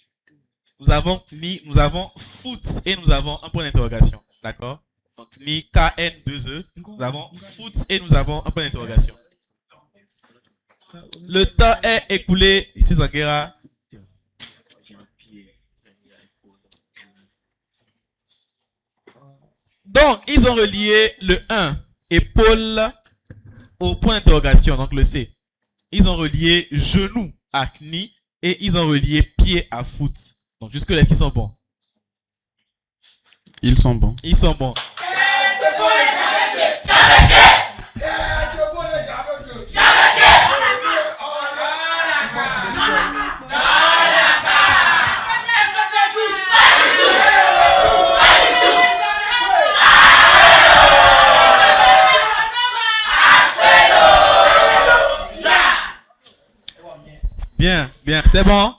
Nous avons knee, nous avons foot et nous avons un point d'interrogation. D'accord? Donc knee, K-N-2-E. Nous avons foot et nous avons un point d'interrogation. Le temps est écoulé. Ici, Zanguera. Donc, ils ont relié le 1, épaule, au point d'interrogation, donc le C. Ils ont relié genou à knee et ils ont relié pied à foot. Donc jusque-là, ils sont bons. Ils sont bons. Ils sont bons. Bien, bien, c'est bon.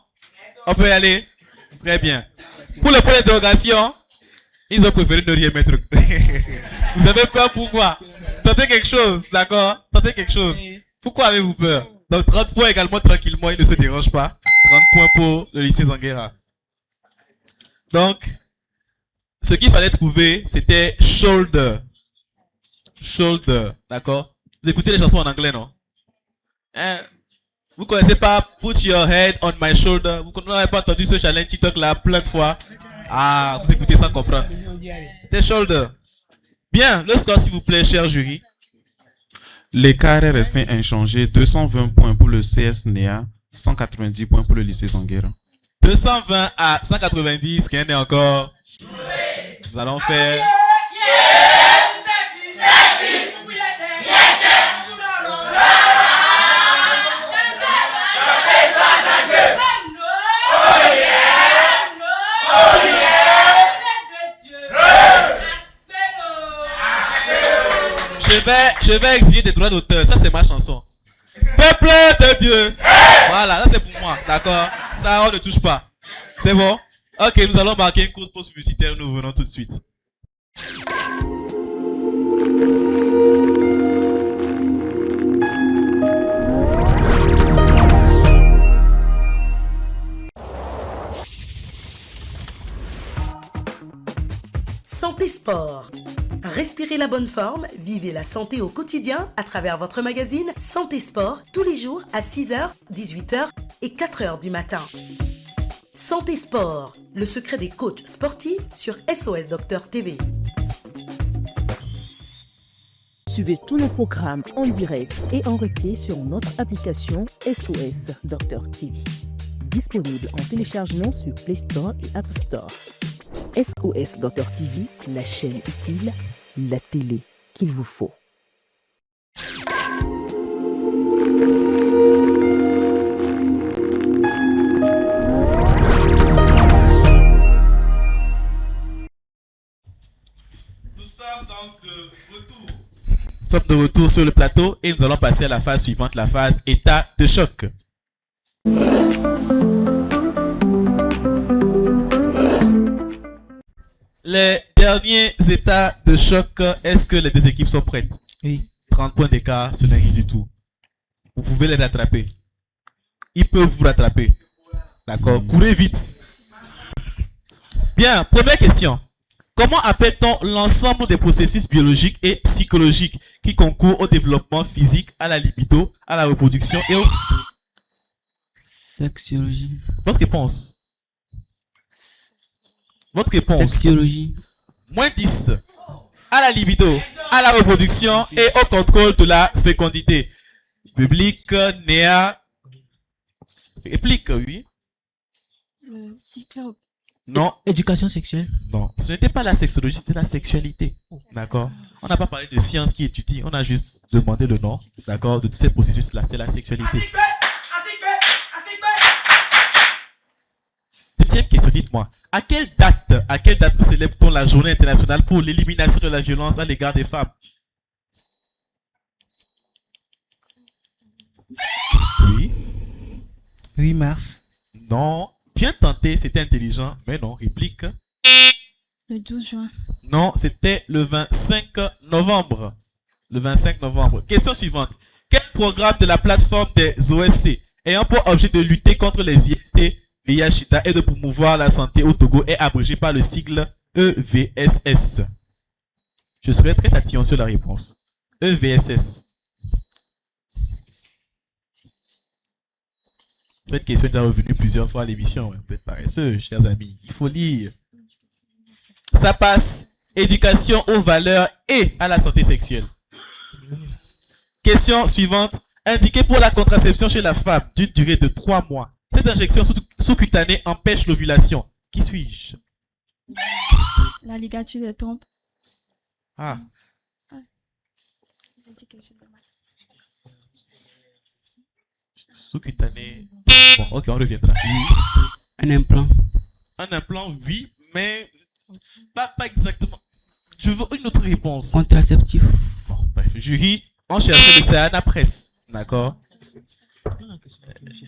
On peut y aller. Très bien. Pour le point d'interrogation, ils ont préféré ne rien mettre. Vous avez peur pourquoi? Tentez quelque chose, d'accord? Tentez quelque chose. Pourquoi avez-vous peur? Donc 30 points également tranquillement, ils ne se dérangent pas. 30 points pour le lycée Zanguera. Donc, ce qu'il fallait trouver, c'était shoulder. Shoulder, d'accord? Vous écoutez les chansons en anglais, non? Hein? Vous connaissez pas Put Your Head on My Shoulder? Vous n'avez pas entendu ce challenge TikTok là plein de fois? Ah, vous écoutez sans comprendre. C'était shoulder. Bien, le score s'il vous plaît, cher jury. L'écart est resté inchangé. 220 points pour le CS NEA, 190 points pour le lycée Zanguera. 220 à 190, qui est encore. Nous allons faire. Je vais exiger des droits d'auteur. Ça, c'est ma chanson. Peuple de Dieu. Voilà, ça, c'est pour moi. D'accord? Ça, on ne touche pas. C'est bon? Ok, nous allons marquer une courte pause publicitaire. Nous venons tout de suite. Santé Sport. Respirez la bonne forme, vivez la santé au quotidien à travers votre magazine Santé Sport tous les jours à 6h, 18h et 4h du matin. Santé Sport, le secret des coachs sportifs sur SOS Docteur TV. Suivez tous nos programmes en direct et en replay sur notre application SOS Docteur TV. Disponible en téléchargement sur Play Store et App Store. SOS Docteur TV, la chaîne utile, la télé qu'il vous faut. Nous sommes donc de retour. Nous sommes de retour sur le plateau et nous allons passer à la phase suivante, la phase état de choc. Les derniers états de choc, est-ce que les deux équipes sont prêtes? Oui. 30 points d'écart, ce n'est rien du tout. Vous pouvez les rattraper. Ils peuvent vous rattraper. D'accord? Courez vite. Bien, première question. Comment appelle-t-on l'ensemble des processus biologiques et psychologiques qui concourent au développement physique, à la libido, à la reproduction et au... Sexologie. Votre réponse? Votre réponse? Sexologie. Moins 10. À la libido, à la reproduction et au contrôle de la fécondité. Public, Néa. Réplique, oui. Le cycle. Non. Éducation sexuelle. Non, ce n'était pas la sexologie, c'était la sexualité. D'accord? On n'a pas parlé de science qui étudie, on a juste demandé le nom, d'accord, de tous ces processus-là, c'était la sexualité. Deuxième question, dites-moi, à quelle date célèbre-t-on la journée internationale pour l'élimination de la violence à l'égard des femmes? Oui. 8 mars. Non. Bien tenté, c'était intelligent, mais non, réplique. Le 12 juin. Non, c'était le 25 novembre. Le 25 novembre. Question suivante. Quel programme de la plateforme des OSC ayant pour objet de lutter contre les IST, VIH-Sida et de promouvoir la santé au Togo est abrégé par le sigle EVSS? Je serai très tatillon sur la réponse. EVSS. Cette question est déjà revenue plusieurs fois à l'émission. Vous êtes paresseux, chers amis. Il faut lire. Ça passe. Éducation aux valeurs et à la santé sexuelle. Question suivante. Indiqué pour la contraception chez la femme d'une durée de 3 mois. Cette injection sous-cutanée empêche l'ovulation. Qui suis-je? La ligature des trompes. Ah. Sous-cutané. Bon, ok, on reviendra. Un implant. Un implant, oui, mais pas exactement. Je veux une autre réponse. Contraceptif. Bon, bref, jury, on cherchait le Sahana Presse. D'accord?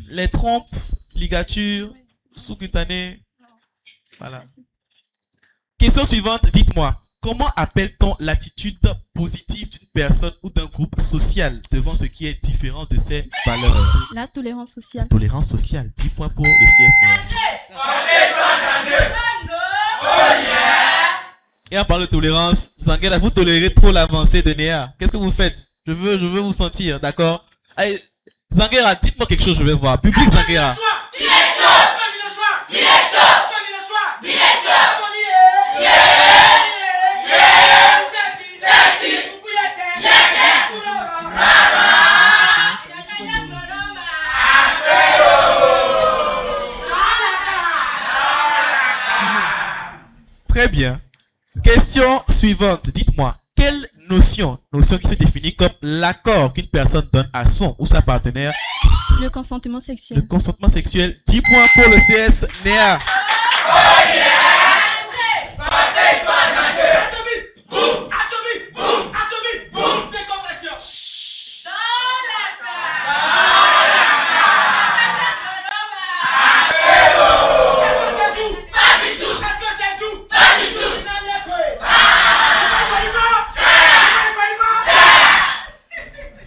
Les trompes, ligatures, sous-cutanées. Voilà. Question suivante, dites-moi. Comment appelle-t-on l'attitude positive d'une personne ou d'un groupe social devant ce qui est différent de ses valeurs? La tolérance sociale. Tolérance sociale. 10 points pour le CSNR. Et en parlant de tolérance, Zangela, vous tolérez trop l'avancée de Néa. Qu'est-ce que vous faites? Je veux vous sentir, d'accord? Allez, Zangela, dites-moi quelque chose, je vais voir. Public Zangela. Il est chaud. Il est chaud. Il est chaud. Très bien. Question suivante. Dites-moi, quelle notion qui se définit comme l'accord qu'une personne donne à son ou sa partenaire? Le consentement Le sexuel. consentement sexuel. 10 points pour le CS Néa.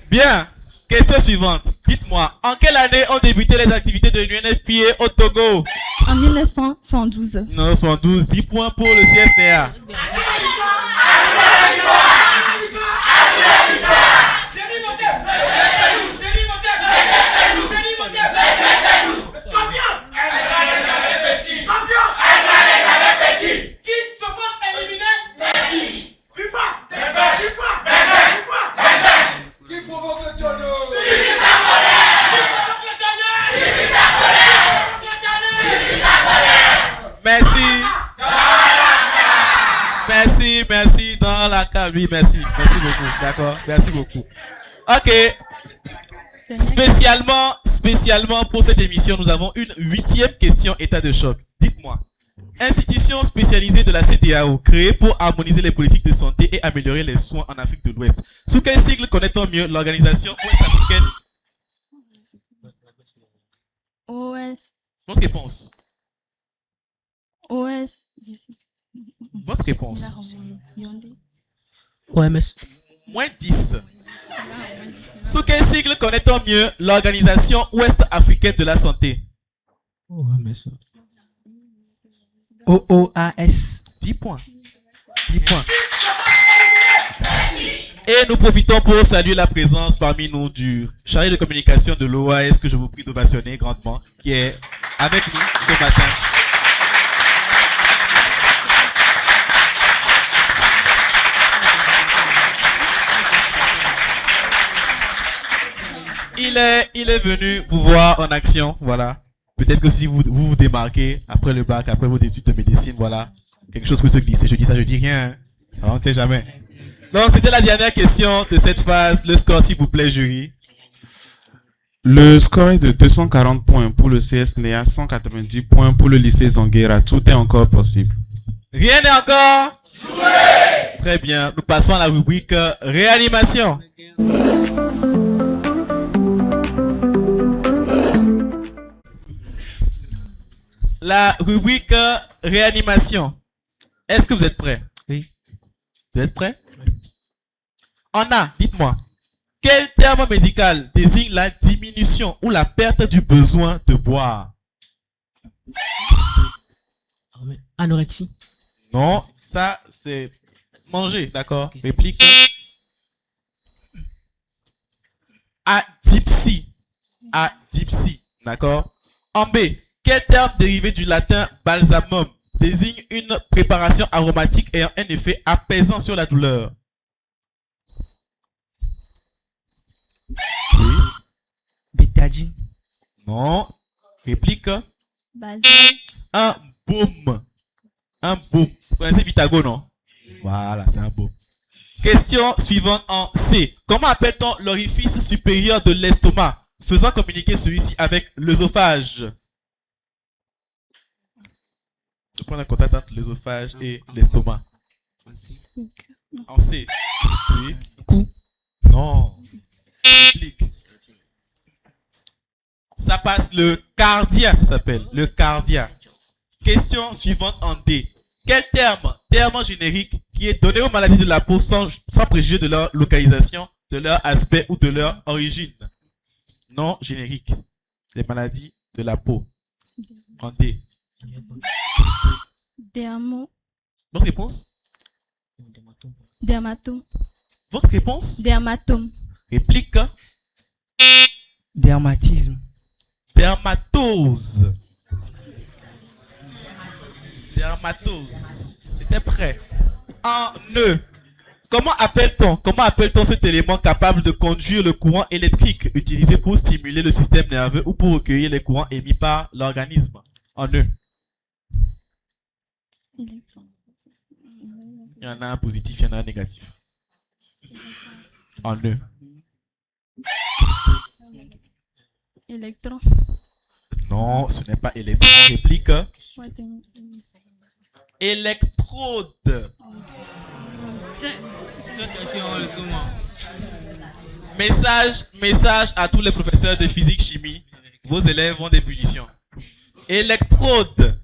Bien. Question suivante. Dites-moi, en quelle année ont débuté les activités de l'UNFPA au Togo? En 1972. 1972. 10 points pour le CSNA. Merci dans la cave. Oui, merci beaucoup. D'accord, merci beaucoup. Ok. Spécialement pour cette émission, nous avons une 8e question état de choc. Dites-moi, institution spécialisée de la CEDEAO créée pour harmoniser les politiques de santé et améliorer les soins en Afrique de l'Ouest. Sous quel sigle connaît-on mieux l'organisation ouest-africaine? OS. Votre réponse. OS. Votre réponse. OMS. Moins 10. Sous quel sigle connaît-on mieux l'Organisation ouest-africaine de la santé? OOAS. 10 points. 10 points. Et nous profitons pour saluer la présence parmi nous du chargé de communication de l'OAS que je vous prie d'ovationner grandement, qui est avec nous ce matin. Il est venu vous voir en action, voilà. Peut-être que si vous démarquez après le bac, après vos études de médecine, voilà, quelque chose peut se glisser. Je dis ça, je dis rien. Hein. Alors on ne sait jamais. Donc c'était la dernière question de cette phase. Le score, s'il vous plaît, jury. Le score est de 240 points pour le CSNEA, 190 points pour le lycée Zanguera. Tout est encore possible. Rien n'est encore joué. Très bien. Nous passons à la rubrique réanimation. La rubrique réanimation. Est-ce que vous êtes prêts? Oui. Vous êtes prêts? Oui. Anna, dites-moi, quel terme médical désigne la diminution ou la perte du besoin de boire? Anorexie. Non, ça c'est manger, d'accord? Okay. Réplique. Adypsie. Adypsie, d'accord? En B. Quel terme dérivé du latin balsamum désigne une préparation aromatique ayant un effet apaisant sur la douleur? Oui. Bétadine. Non. Réplique. Basil. Un baume. Un baume. Vous connaissez Vitago, non? Voilà, c'est un baume. Question suivante en C. Comment appelle-t-on l'orifice supérieur de l'estomac, faisant communiquer celui-ci avec l'œsophage? Je prends un contact entre l'œsophage et l'estomac. En C. Oui. Cou. Non. Explique. Ça passe le cardia, ça s'appelle. Le cardia. Question suivante en D. Quel terme générique qui est donné aux maladies de la peau sans préjuger de leur localisation, de leur aspect ou de leur origine? Non générique. Les maladies de la peau. En D. Dermo. Votre réponse? Dermatome. Votre réponse? Dermatome. Réplique. Dermatisme. Dermatose. Dermatose. C'était prêt. En E. Comment appelle-t-on cet élément capable de conduire le courant électrique utilisé pour stimuler le système nerveux ou pour recueillir les courants émis par l'organisme? En E. Il y en a un positif, il y en a un négatif. En E. Électron. Non, ce n'est pas électron. Réplique. Électrode. Message à tous les professeurs de physique chimie. Vos élèves ont des punitions. Électrode.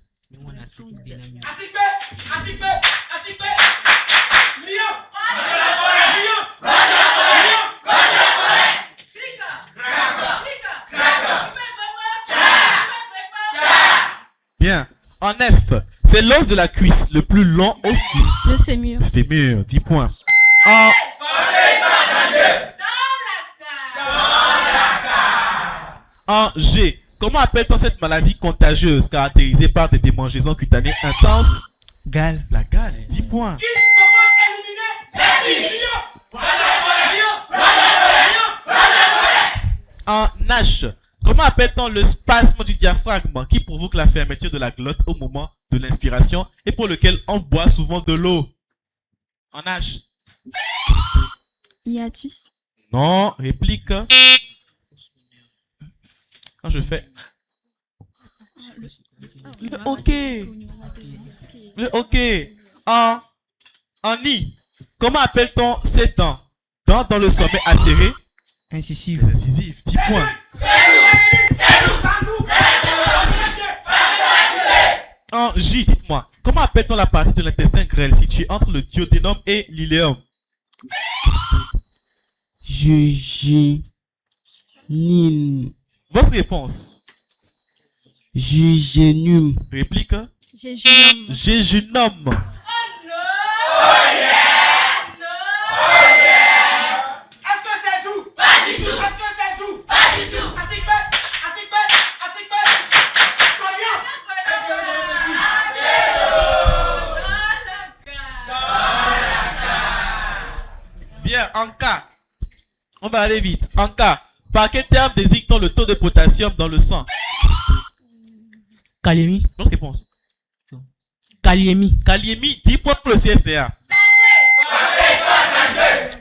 Bien. En F, c'est l'os de la cuisse le plus long au sud. Le fémur. Le fémur, 10 points. En G, comment appelle-t-on cette maladie contagieuse caractérisée par des démangeaisons cutanées intenses? Gale. La gale, 10 points. Qui s'oppose éliminé? En H, comment appelle-t-on le spasme du diaphragme qui provoque la fermeture de la glotte au moment de l'inspiration et pour lequel on boit souvent de l'eau? En H. Hiatus. Non, réplique. Quand je fais le OK. Le OK. En I, comment appelle-t-on ces dents? Dents dans le sommet acéré. Incisive. Incisive, 10 points. En J, dites-moi, comment appelle-t-on la partie de l'intestin grêle située entre le duodénum et l'iléum? Jujunum. Votre réponse? Jujunum. Réplique? Jéjunum. Jéjunum. Est-ce que c'est tout? Pas du tout. Est-ce que c'est tout? Pas du tout. Bien, en K, on va aller vite. En K, par quel terme désigne-t-on le taux de potassium dans le sang? Kaliémie. Votre réponse? Kaliémie. Kaliémie, 10 points pour le CSDA.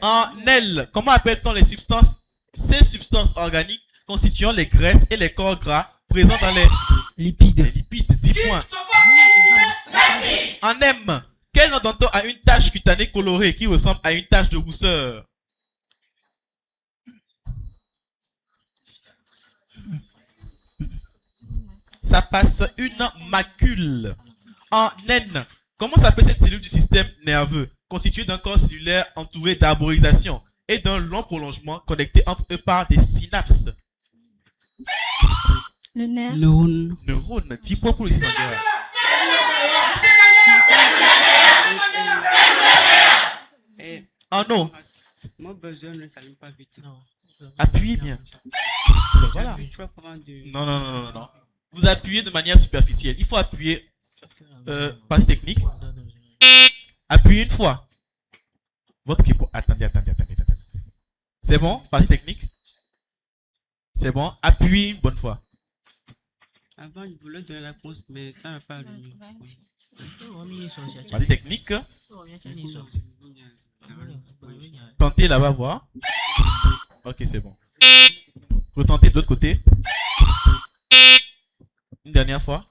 En L, comment appelle-t-on ces substances organiques constituant les graisses et les corps gras présents dans les lipides? Les lipides, 10 points. En M, quel nom donne-t-on à une tache cutanée colorée qui ressemble à une tache de rousseur? Ça passe une macule. En N, comment s'appelle cette cellule du système nerveux constituée d'un corps cellulaire entouré d'arborisation et d'un long prolongement connecté entre eux par des synapses? Le nerf. Neurone. Neurone, 10 points pour le système nerveux. Oh non. Mon besoin ne s'allume pas vite. Appuyez bien. Voilà. Non. Vous appuyez de manière superficielle. Il faut appuyer partie technique. Appuyez une fois. Votre réponse. Attendez. C'est bon? Partie technique? C'est bon? Appuyez une bonne fois. Avant, je voulais donner la réponse, mais ça n'a pas allumé. Partie technique. Tentez là-bas voir. Ok, c'est bon. Retentez de l'autre côté. Une dernière fois.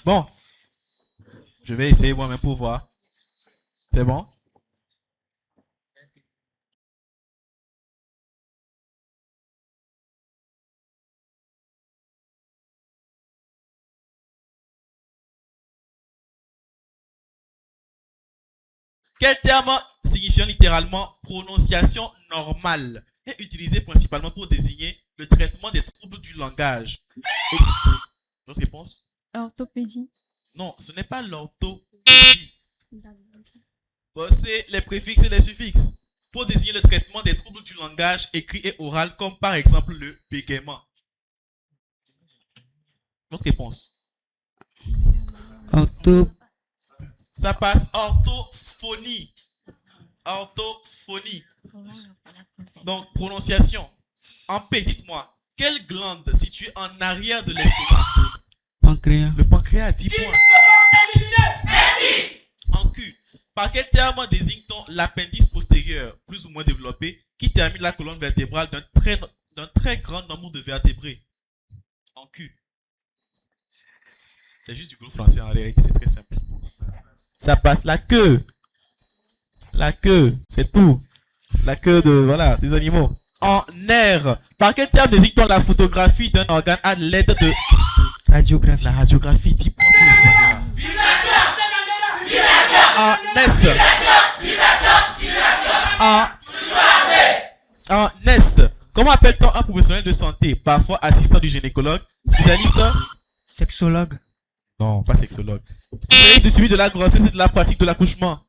Bon. Je vais essayer moi-même pour voir. C'est bon? Quel terme signifiant littéralement prononciation normale est utilisé principalement pour désigner le traitement des troubles du langage Votre réponse? Orthopédie. Non, ce n'est pas l'orthopédie. Bon, c'est les préfixes et les suffixes pour désigner le traitement des troubles du langage écrit et oral, comme par exemple le bégaiement. Votre réponse? Ça passe orthophonie. Orthophonie. Donc, prononciation. En P, dites-moi, quelle glande située en arrière de l'estomac? Pancréas. Le pancréas, 10 points. Merci. En Q, par quel terme désigne-t-on l'appendice postérieur, plus ou moins développé, qui termine la colonne vertébrale d'un très grand nombre de vertébrés? En Q. C'est juste du gros français, en réalité, c'est très simple. Ça passe la queue. La queue, c'est tout. La queue de, voilà, des animaux. En R, par quel terme désigne-t-on la photographie d'un organe à l'aide de radiographie? La radiographie, 10 points pour le Sénégal. En S. En S, comment appelle-t-on un professionnel de santé, parfois assistant du gynécologue, spécialiste? Sexologue. Non, pas sexologue. Spécialiste du suivi de la grossesse et de la pratique de l'accouchement.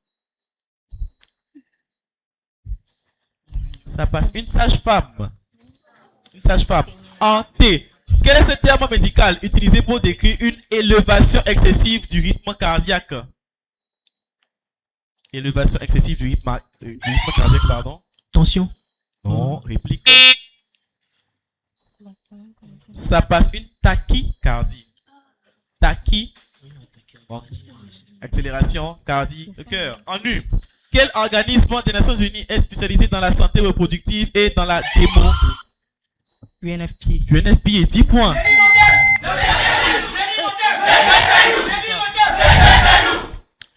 Ça passe. Une sage-femme. Une sage-femme. En T. Quel est ce terme médical utilisé pour décrire une élévation excessive du rythme cardiaque? Élévation excessive du rythme cardiaque, pardon. Tension. Non, réplique. Ça passe. Une tachycardie. Bon. Accélération cardiaque de cœur. En U. Quel organisme des Nations Unies est spécialisé dans la santé reproductive et dans la démo? UNFP. UNFP, 10 points.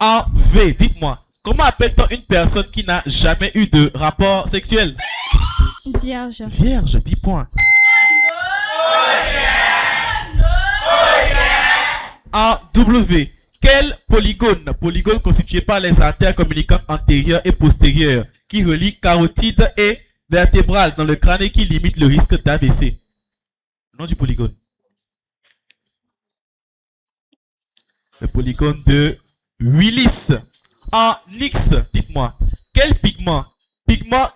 En V, dites-moi, comment appelle-t-on une personne qui n'a jamais eu de rapport sexuel? Vierge. Vierge, 10 points. En W, quel polygone constitué par les artères communicantes antérieures et postérieures qui relient carotide et vertébrale dans le crâne et qui limite le risque d'AVC? Nom du polygone. Le polygone de Willis. En X, dites-moi, quel pigment? Pigment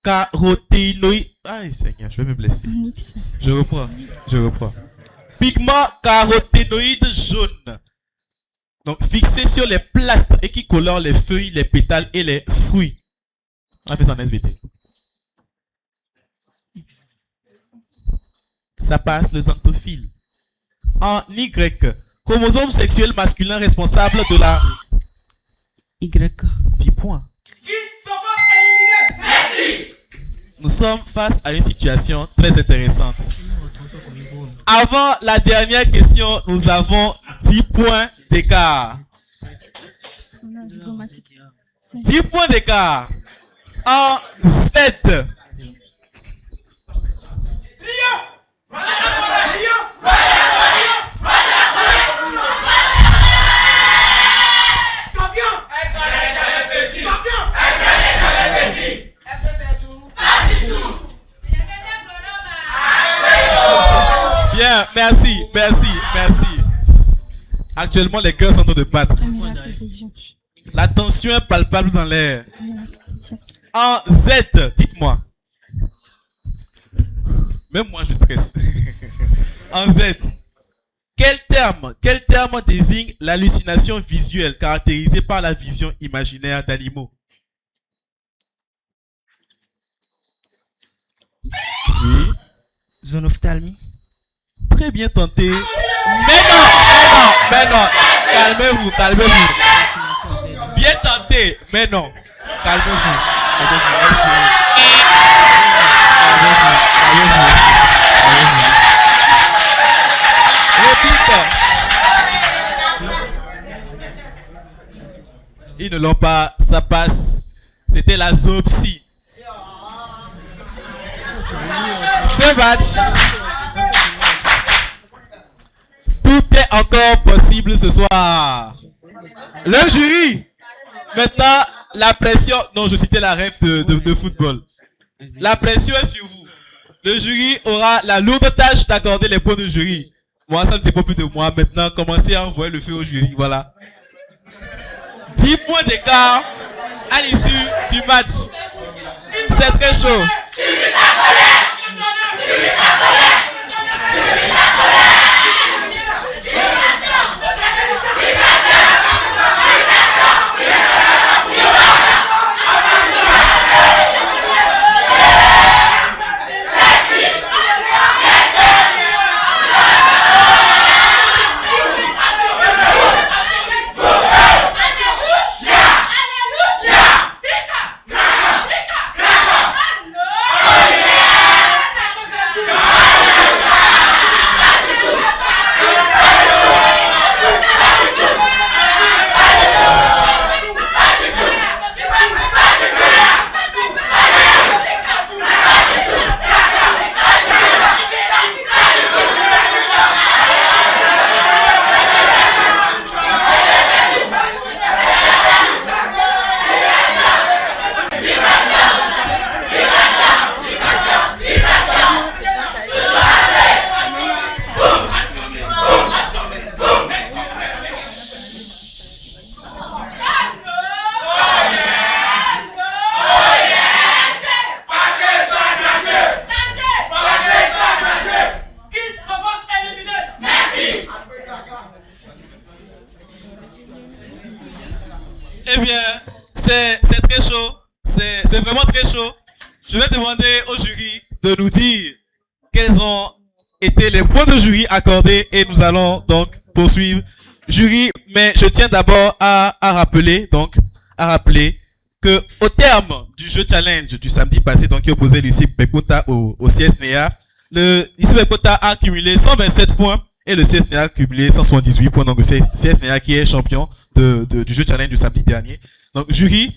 caroténoïde. Aïe Seigneur, je vais me blesser. Je reprends. Pigment caroténoïde jaune. Donc fixé sur les plastes et qui colore les feuilles, les pétales et les fruits. On a fait ça en SVT. Ça passe le xanthophile. En Y, chromosome sexuel masculin responsable de la Y. 10 points. Qui se passe éliminé? Merci. Nous sommes face à une situation très intéressante. Avant la dernière question, nous avons 10 points d'écart. 10 points d'écart. En Z. Bien, merci. Actuellement, les cœurs sont en train de battre. La tension est palpable dans l'air. En Z, dites-moi. Même moi, je stresse. En Z, quel terme désigne l'hallucination visuelle caractérisée par la vision imaginaire d'animaux? Oui. Zonophtalmie. Très bien tenté. Mais non. Calmez-vous. Bien tenté, mais non. Calmez-vous. Ils ne l'ont pas, ça passe. C'était la zoopsie. Ce match. Tout est encore possible ce soir. Le jury. Maintenant, la pression. Non, je citais la ref de football. La pression est sur vous. Le jury aura la lourde tâche d'accorder les points de jury. Moi, ça ne dépend plus de moi. Maintenant, commencez à envoyer le feu au jury. Voilà. 10 points d'écart à l'issue du match. C'est très chaud. Eh bien, c'est très chaud. C'est vraiment très chaud. Je vais demander au jury de nous dire quels ont été les points de jury accordés et nous allons donc poursuivre. Jury, mais je tiens d'abord à rappeler que au terme du jeu challenge du samedi passé, donc qui opposait Lucie Pekota au CSNEA, le Lucie Pekota a accumulé 127 points et le CSNEA a cumulé 178 points. Donc le CSNEA qui est champion du jeu challenge du samedi dernier. Donc jury,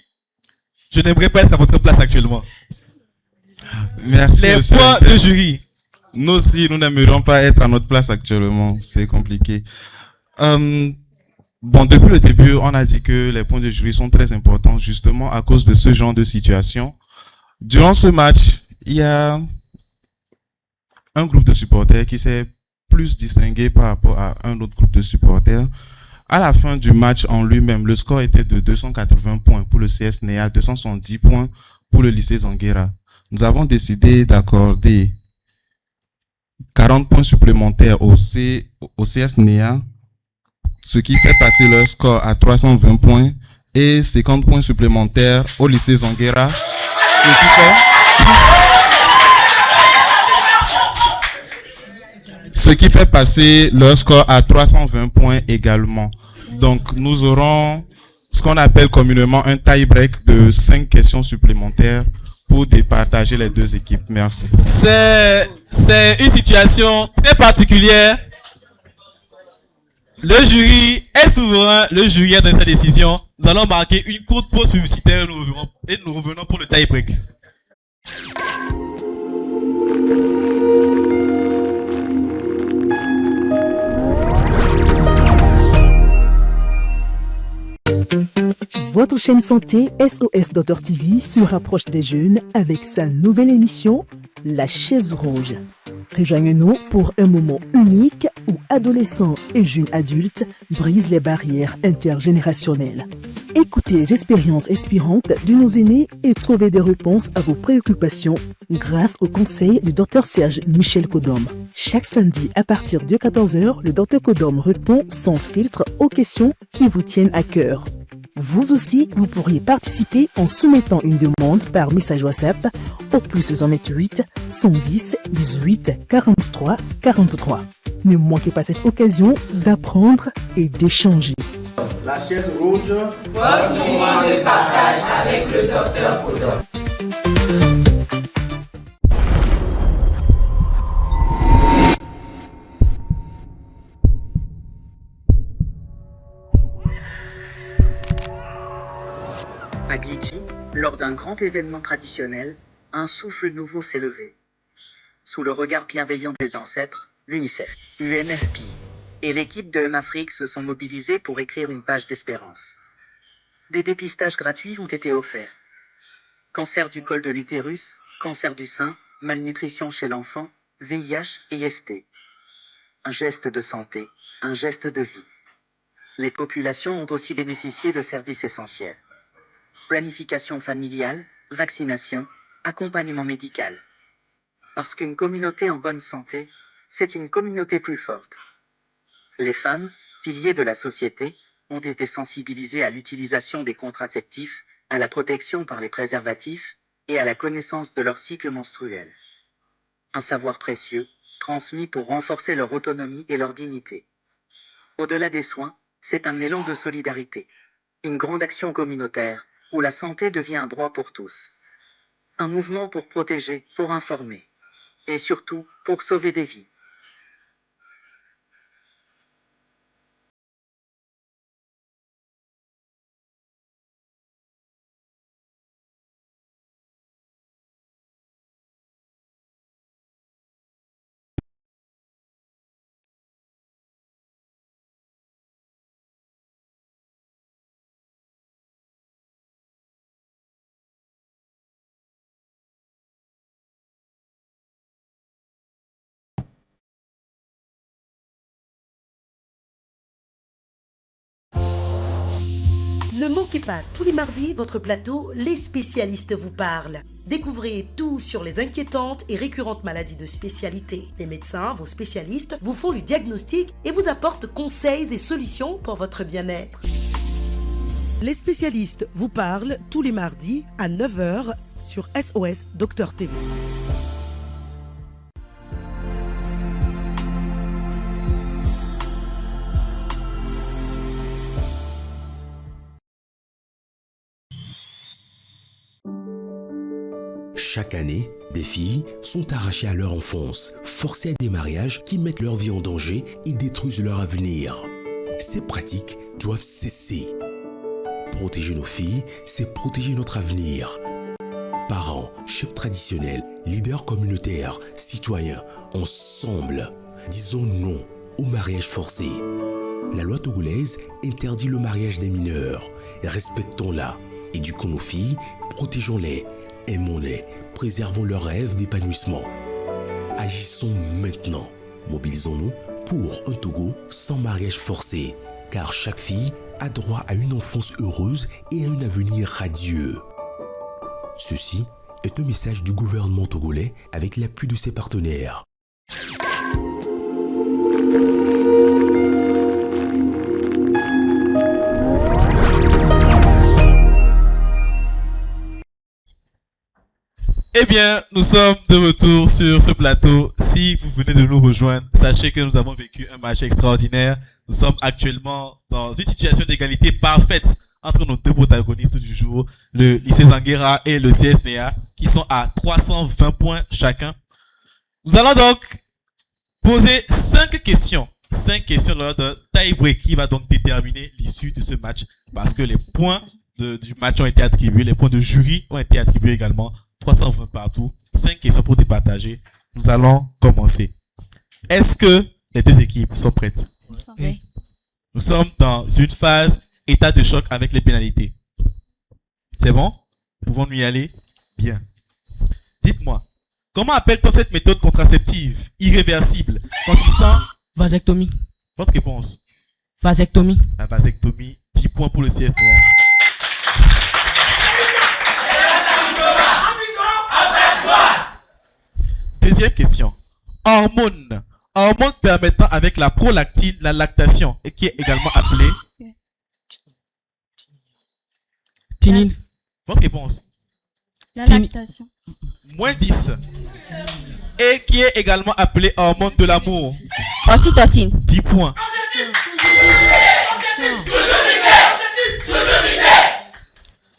je n'aimerais pas être à votre place actuellement. Merci. Les points de jury. Nous aussi, nous n'aimerions pas être à notre place actuellement. C'est compliqué. Bon, depuis le début, on a dit que les points de jury sont très importants justement à cause de ce genre de situation. Durant ce match, il y a un groupe de supporters qui s'est plus distingué par rapport à un autre groupe de supporters. À la fin du match en lui-même, le score était de 280 points pour le CSNEA, 270 points pour le lycée Zanguera. Nous avons décidé d'accorder 40 points supplémentaires au CSNEA, ce qui fait passer leur score à 320 points, et 50 points supplémentaires au lycée Zanguera, ce qui fait passer leur score à 320 points également. Donc, nous aurons ce qu'on appelle communément un tie-break de 5 questions supplémentaires pour départager les deux équipes. Merci. C'est une situation très particulière. Le jury est souverain, le jury est dans sa décision. Nous allons marquer une courte pause publicitaire et nous revenons pour le tie-break. Votre chaîne santé SOS Docteur TV se rapproche des jeunes avec sa nouvelle émission La Chaise Rouge. Rejoignez-nous pour un moment unique où adolescents et jeunes adultes brisent les barrières intergénérationnelles. Écoutez les expériences inspirantes de nos aînés et trouvez des réponses à vos préoccupations grâce au conseil du Dr Serge Michel Kodom. Chaque samedi à partir de 14h, le Dr Kodom répond sans filtre aux questions qui vous tiennent à cœur. Vous aussi, vous pourriez participer en soumettant une demande par message WhatsApp au +128 110 18 43 43. Ne manquez pas cette occasion d'apprendre et d'échanger. La chaise rouge. Votre moment de partage avec le Dr Kodom. À Gidji, lors d'un grand événement traditionnel, un souffle nouveau s'est levé. Sous le regard bienveillant des ancêtres, l'UNICEF, UNFP et l'équipe de Afrique se sont mobilisés pour écrire une page d'espérance. Des dépistages gratuits ont été offerts. Cancer du col de l'utérus, cancer du sein, malnutrition chez l'enfant, VIH et ST. un geste de santé, un geste de vie. Les populations ont aussi bénéficié de services essentiels. Planification familiale, vaccination, accompagnement médical. Parce qu'une communauté en bonne santé, c'est une communauté plus forte. Les femmes, piliers de la société, ont été sensibilisées à l'utilisation des contraceptifs, à la protection par les préservatifs et à la connaissance de leur cycle menstruel. Un savoir précieux, transmis pour renforcer leur autonomie et leur dignité. Au-delà des soins, c'est un élan de solidarité. Une grande action communautaire, où la santé devient un droit pour tous. Un mouvement pour protéger, pour informer. Et surtout, pour sauver des vies. Ne manquez pas tous les mardis votre plateau Les spécialistes vous parlent. Découvrez tout sur les inquiétantes et récurrentes maladies de spécialité. Les médecins, vos spécialistes, vous font le diagnostic et vous apportent conseils et solutions pour votre bien-être. Les spécialistes vous parlent tous les mardis à 9h sur SOS Docteur TV. Chaque année, des filles sont arrachées à leur enfance, forcées à des mariages qui mettent leur vie en danger et détruisent leur avenir. Ces pratiques doivent cesser. Protéger nos filles, c'est protéger notre avenir. Parents, chefs traditionnels, leaders communautaires, citoyens, ensemble, disons non au mariage forcé. La loi togolaise interdit le mariage des mineurs. Respectons-la. Éduquons nos filles, protégeons-les, aimons-les, préservons leurs rêves d'épanouissement. Agissons maintenant. Mobilisons-nous pour un Togo sans mariage forcé, car chaque fille a droit à une enfance heureuse et à un avenir radieux. Ceci est un message du gouvernement togolais avec l'appui de ses partenaires. Eh bien, nous sommes de retour sur ce plateau. Si vous venez de nous rejoindre, sachez que nous avons vécu un match extraordinaire. Nous sommes actuellement dans une situation d'égalité parfaite entre nos deux protagonistes du jour, le lycée Zanguera et le CSNEA, qui sont à 320 points chacun. Nous allons donc poser 5 questions. 5 questions lors d'un tie-break qui va donc déterminer l'issue de ce match, parce que les points du match ont été attribués, les points de jury ont été attribués également. 320 partout, 5 questions pour départager. Nous allons commencer. Est-ce que les deux équipes sont prêtes? Oui. Nous sommes dans une phase état de choc avec les pénalités. C'est bon? Pouvons-nous y aller? Bien. Dites-moi, comment appelle-t-on cette méthode contraceptive irréversible consistant... Vasectomie. Votre réponse? Vasectomie. La vasectomie, 10 points pour le CSNR. Deuxième question. Hormone. Hormone permettant avec la prolactine la lactation et qui est également appelée tinine. Votre réponse? La lactation. Moins 10. Et qui est également appelée hormone de l'amour. Ocytocine. 10 points.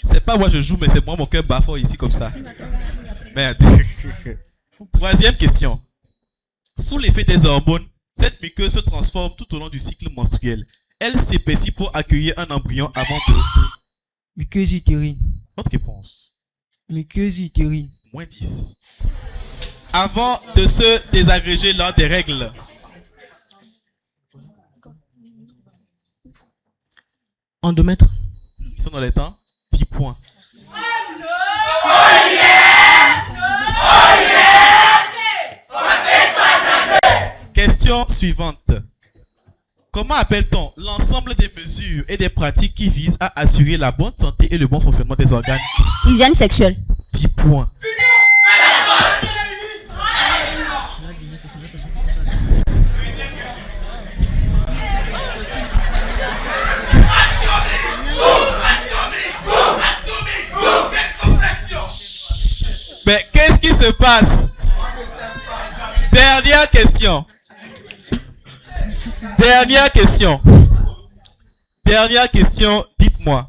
C'est pas moi je joue, mais c'est moi mon cœur baffe ici comme ça. Merde. Troisième question. Sous l'effet des hormones, cette muqueuse se transforme tout au long du cycle menstruel. Elle s'épaissit pour accueillir un embryon avant de... Muqueuse utérine. Votre réponse? Muqueuse utérine. Moins 10. Avant de se désagréger lors des règles. Endomètre. Ils sont dans les temps? 10 points. Question suivante. suivante. Comment appelle-t-on l'ensemble des mesures et des pratiques qui visent à assurer la bonne santé et le bon fonctionnement des organes? Hygiène sexuelle. 10 points. Mais qu'est-ce qui se passe? Dernière question. Dernière question. Dernière question, dites-moi.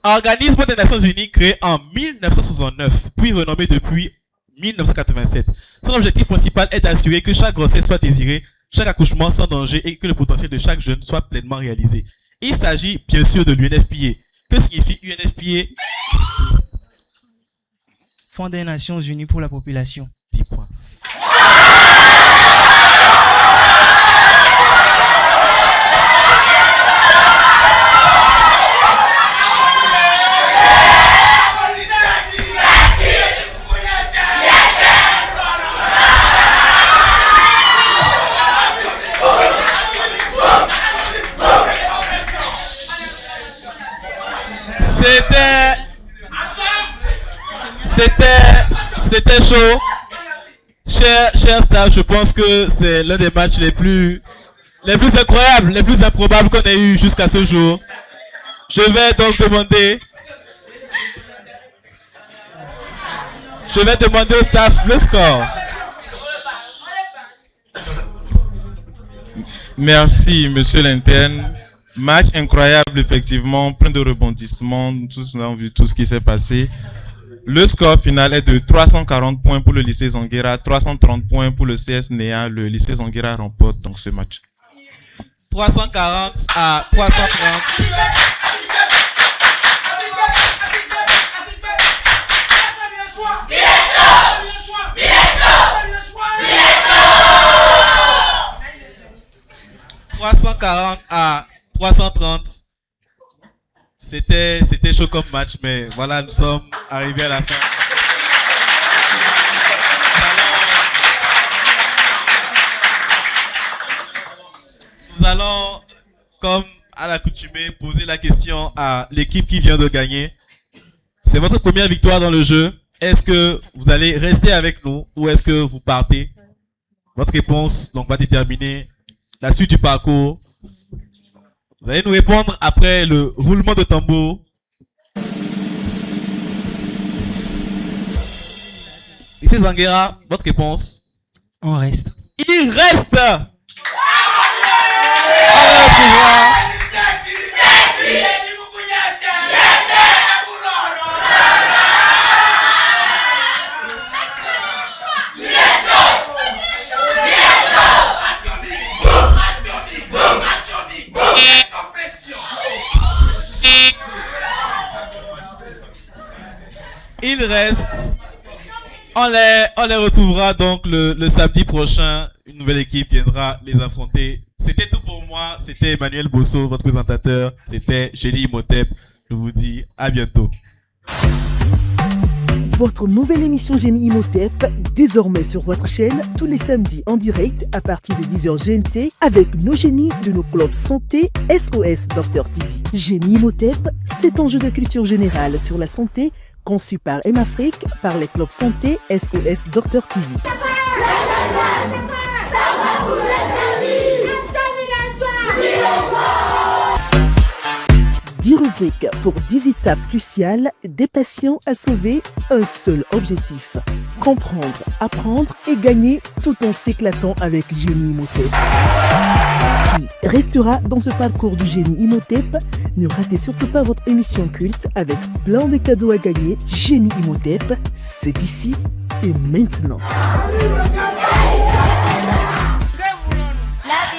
Organisme des Nations Unies créé en 1969, puis renommé depuis 1987. Son objectif principal est d'assurer que chaque grossesse soit désirée, chaque accouchement sans danger et que le potentiel de chaque jeune soit pleinement réalisé. Il s'agit bien sûr de l'UNFPA. Que signifie UNFPA? Fonds des Nations Unies pour la population. 10 points. C'était chaud. Cher staff, je pense que c'est l'un des matchs les plus incroyables, les plus improbables qu'on ait eu jusqu'à ce jour. Je vais donc demander au staff le score. Merci, monsieur l'interne. Match incroyable, effectivement, plein de rebondissements. Tous nous avons vu tout ce qui s'est passé. Le score final est de 340 points pour le lycée Zonguera, 330 points pour le CS Néa. Le lycée Zonguera remporte donc ce match. 340 à 330. À 330. C'était chaud comme match, mais voilà, nous sommes arrivés à la fin. Nous allons, comme à l'accoutumée, poser la question à l'équipe qui vient de gagner. C'est votre première victoire dans le jeu. Est-ce que vous allez rester avec nous ou est-ce que vous partez? Votre réponse donc va déterminer la suite du parcours. Vous allez nous répondre après le roulement de tambour. Ici Zonguera, votre réponse? On reste. Il reste. Il reste. On les retrouvera donc le samedi prochain. Une nouvelle équipe viendra les affronter. C'était tout pour moi. C'était Emmanuel Bosso, votre présentateur. C'était Génie Imhotep. Je vous dis à bientôt. Votre nouvelle émission Génie Imhotep, désormais sur votre chaîne, tous les samedis en direct à partir de 10h GMT avec nos génies de nos clubs santé SOS Docteur TV. Génie Imhotep, c'est un jeu de culture générale sur la santé conçu par M-Afrique par les clubs santé SOS Docteur TV. 10 rubriques pour 10 étapes cruciales, des patients à sauver, un seul objectif. Comprendre, apprendre et gagner tout en s'éclatant avec Génie Imhotep. Qui restera dans ce parcours du Génie Imhotep? Ne ratez surtout pas votre émission culte avec plein de cadeaux à gagner. Génie Imhotep, c'est ici et maintenant. La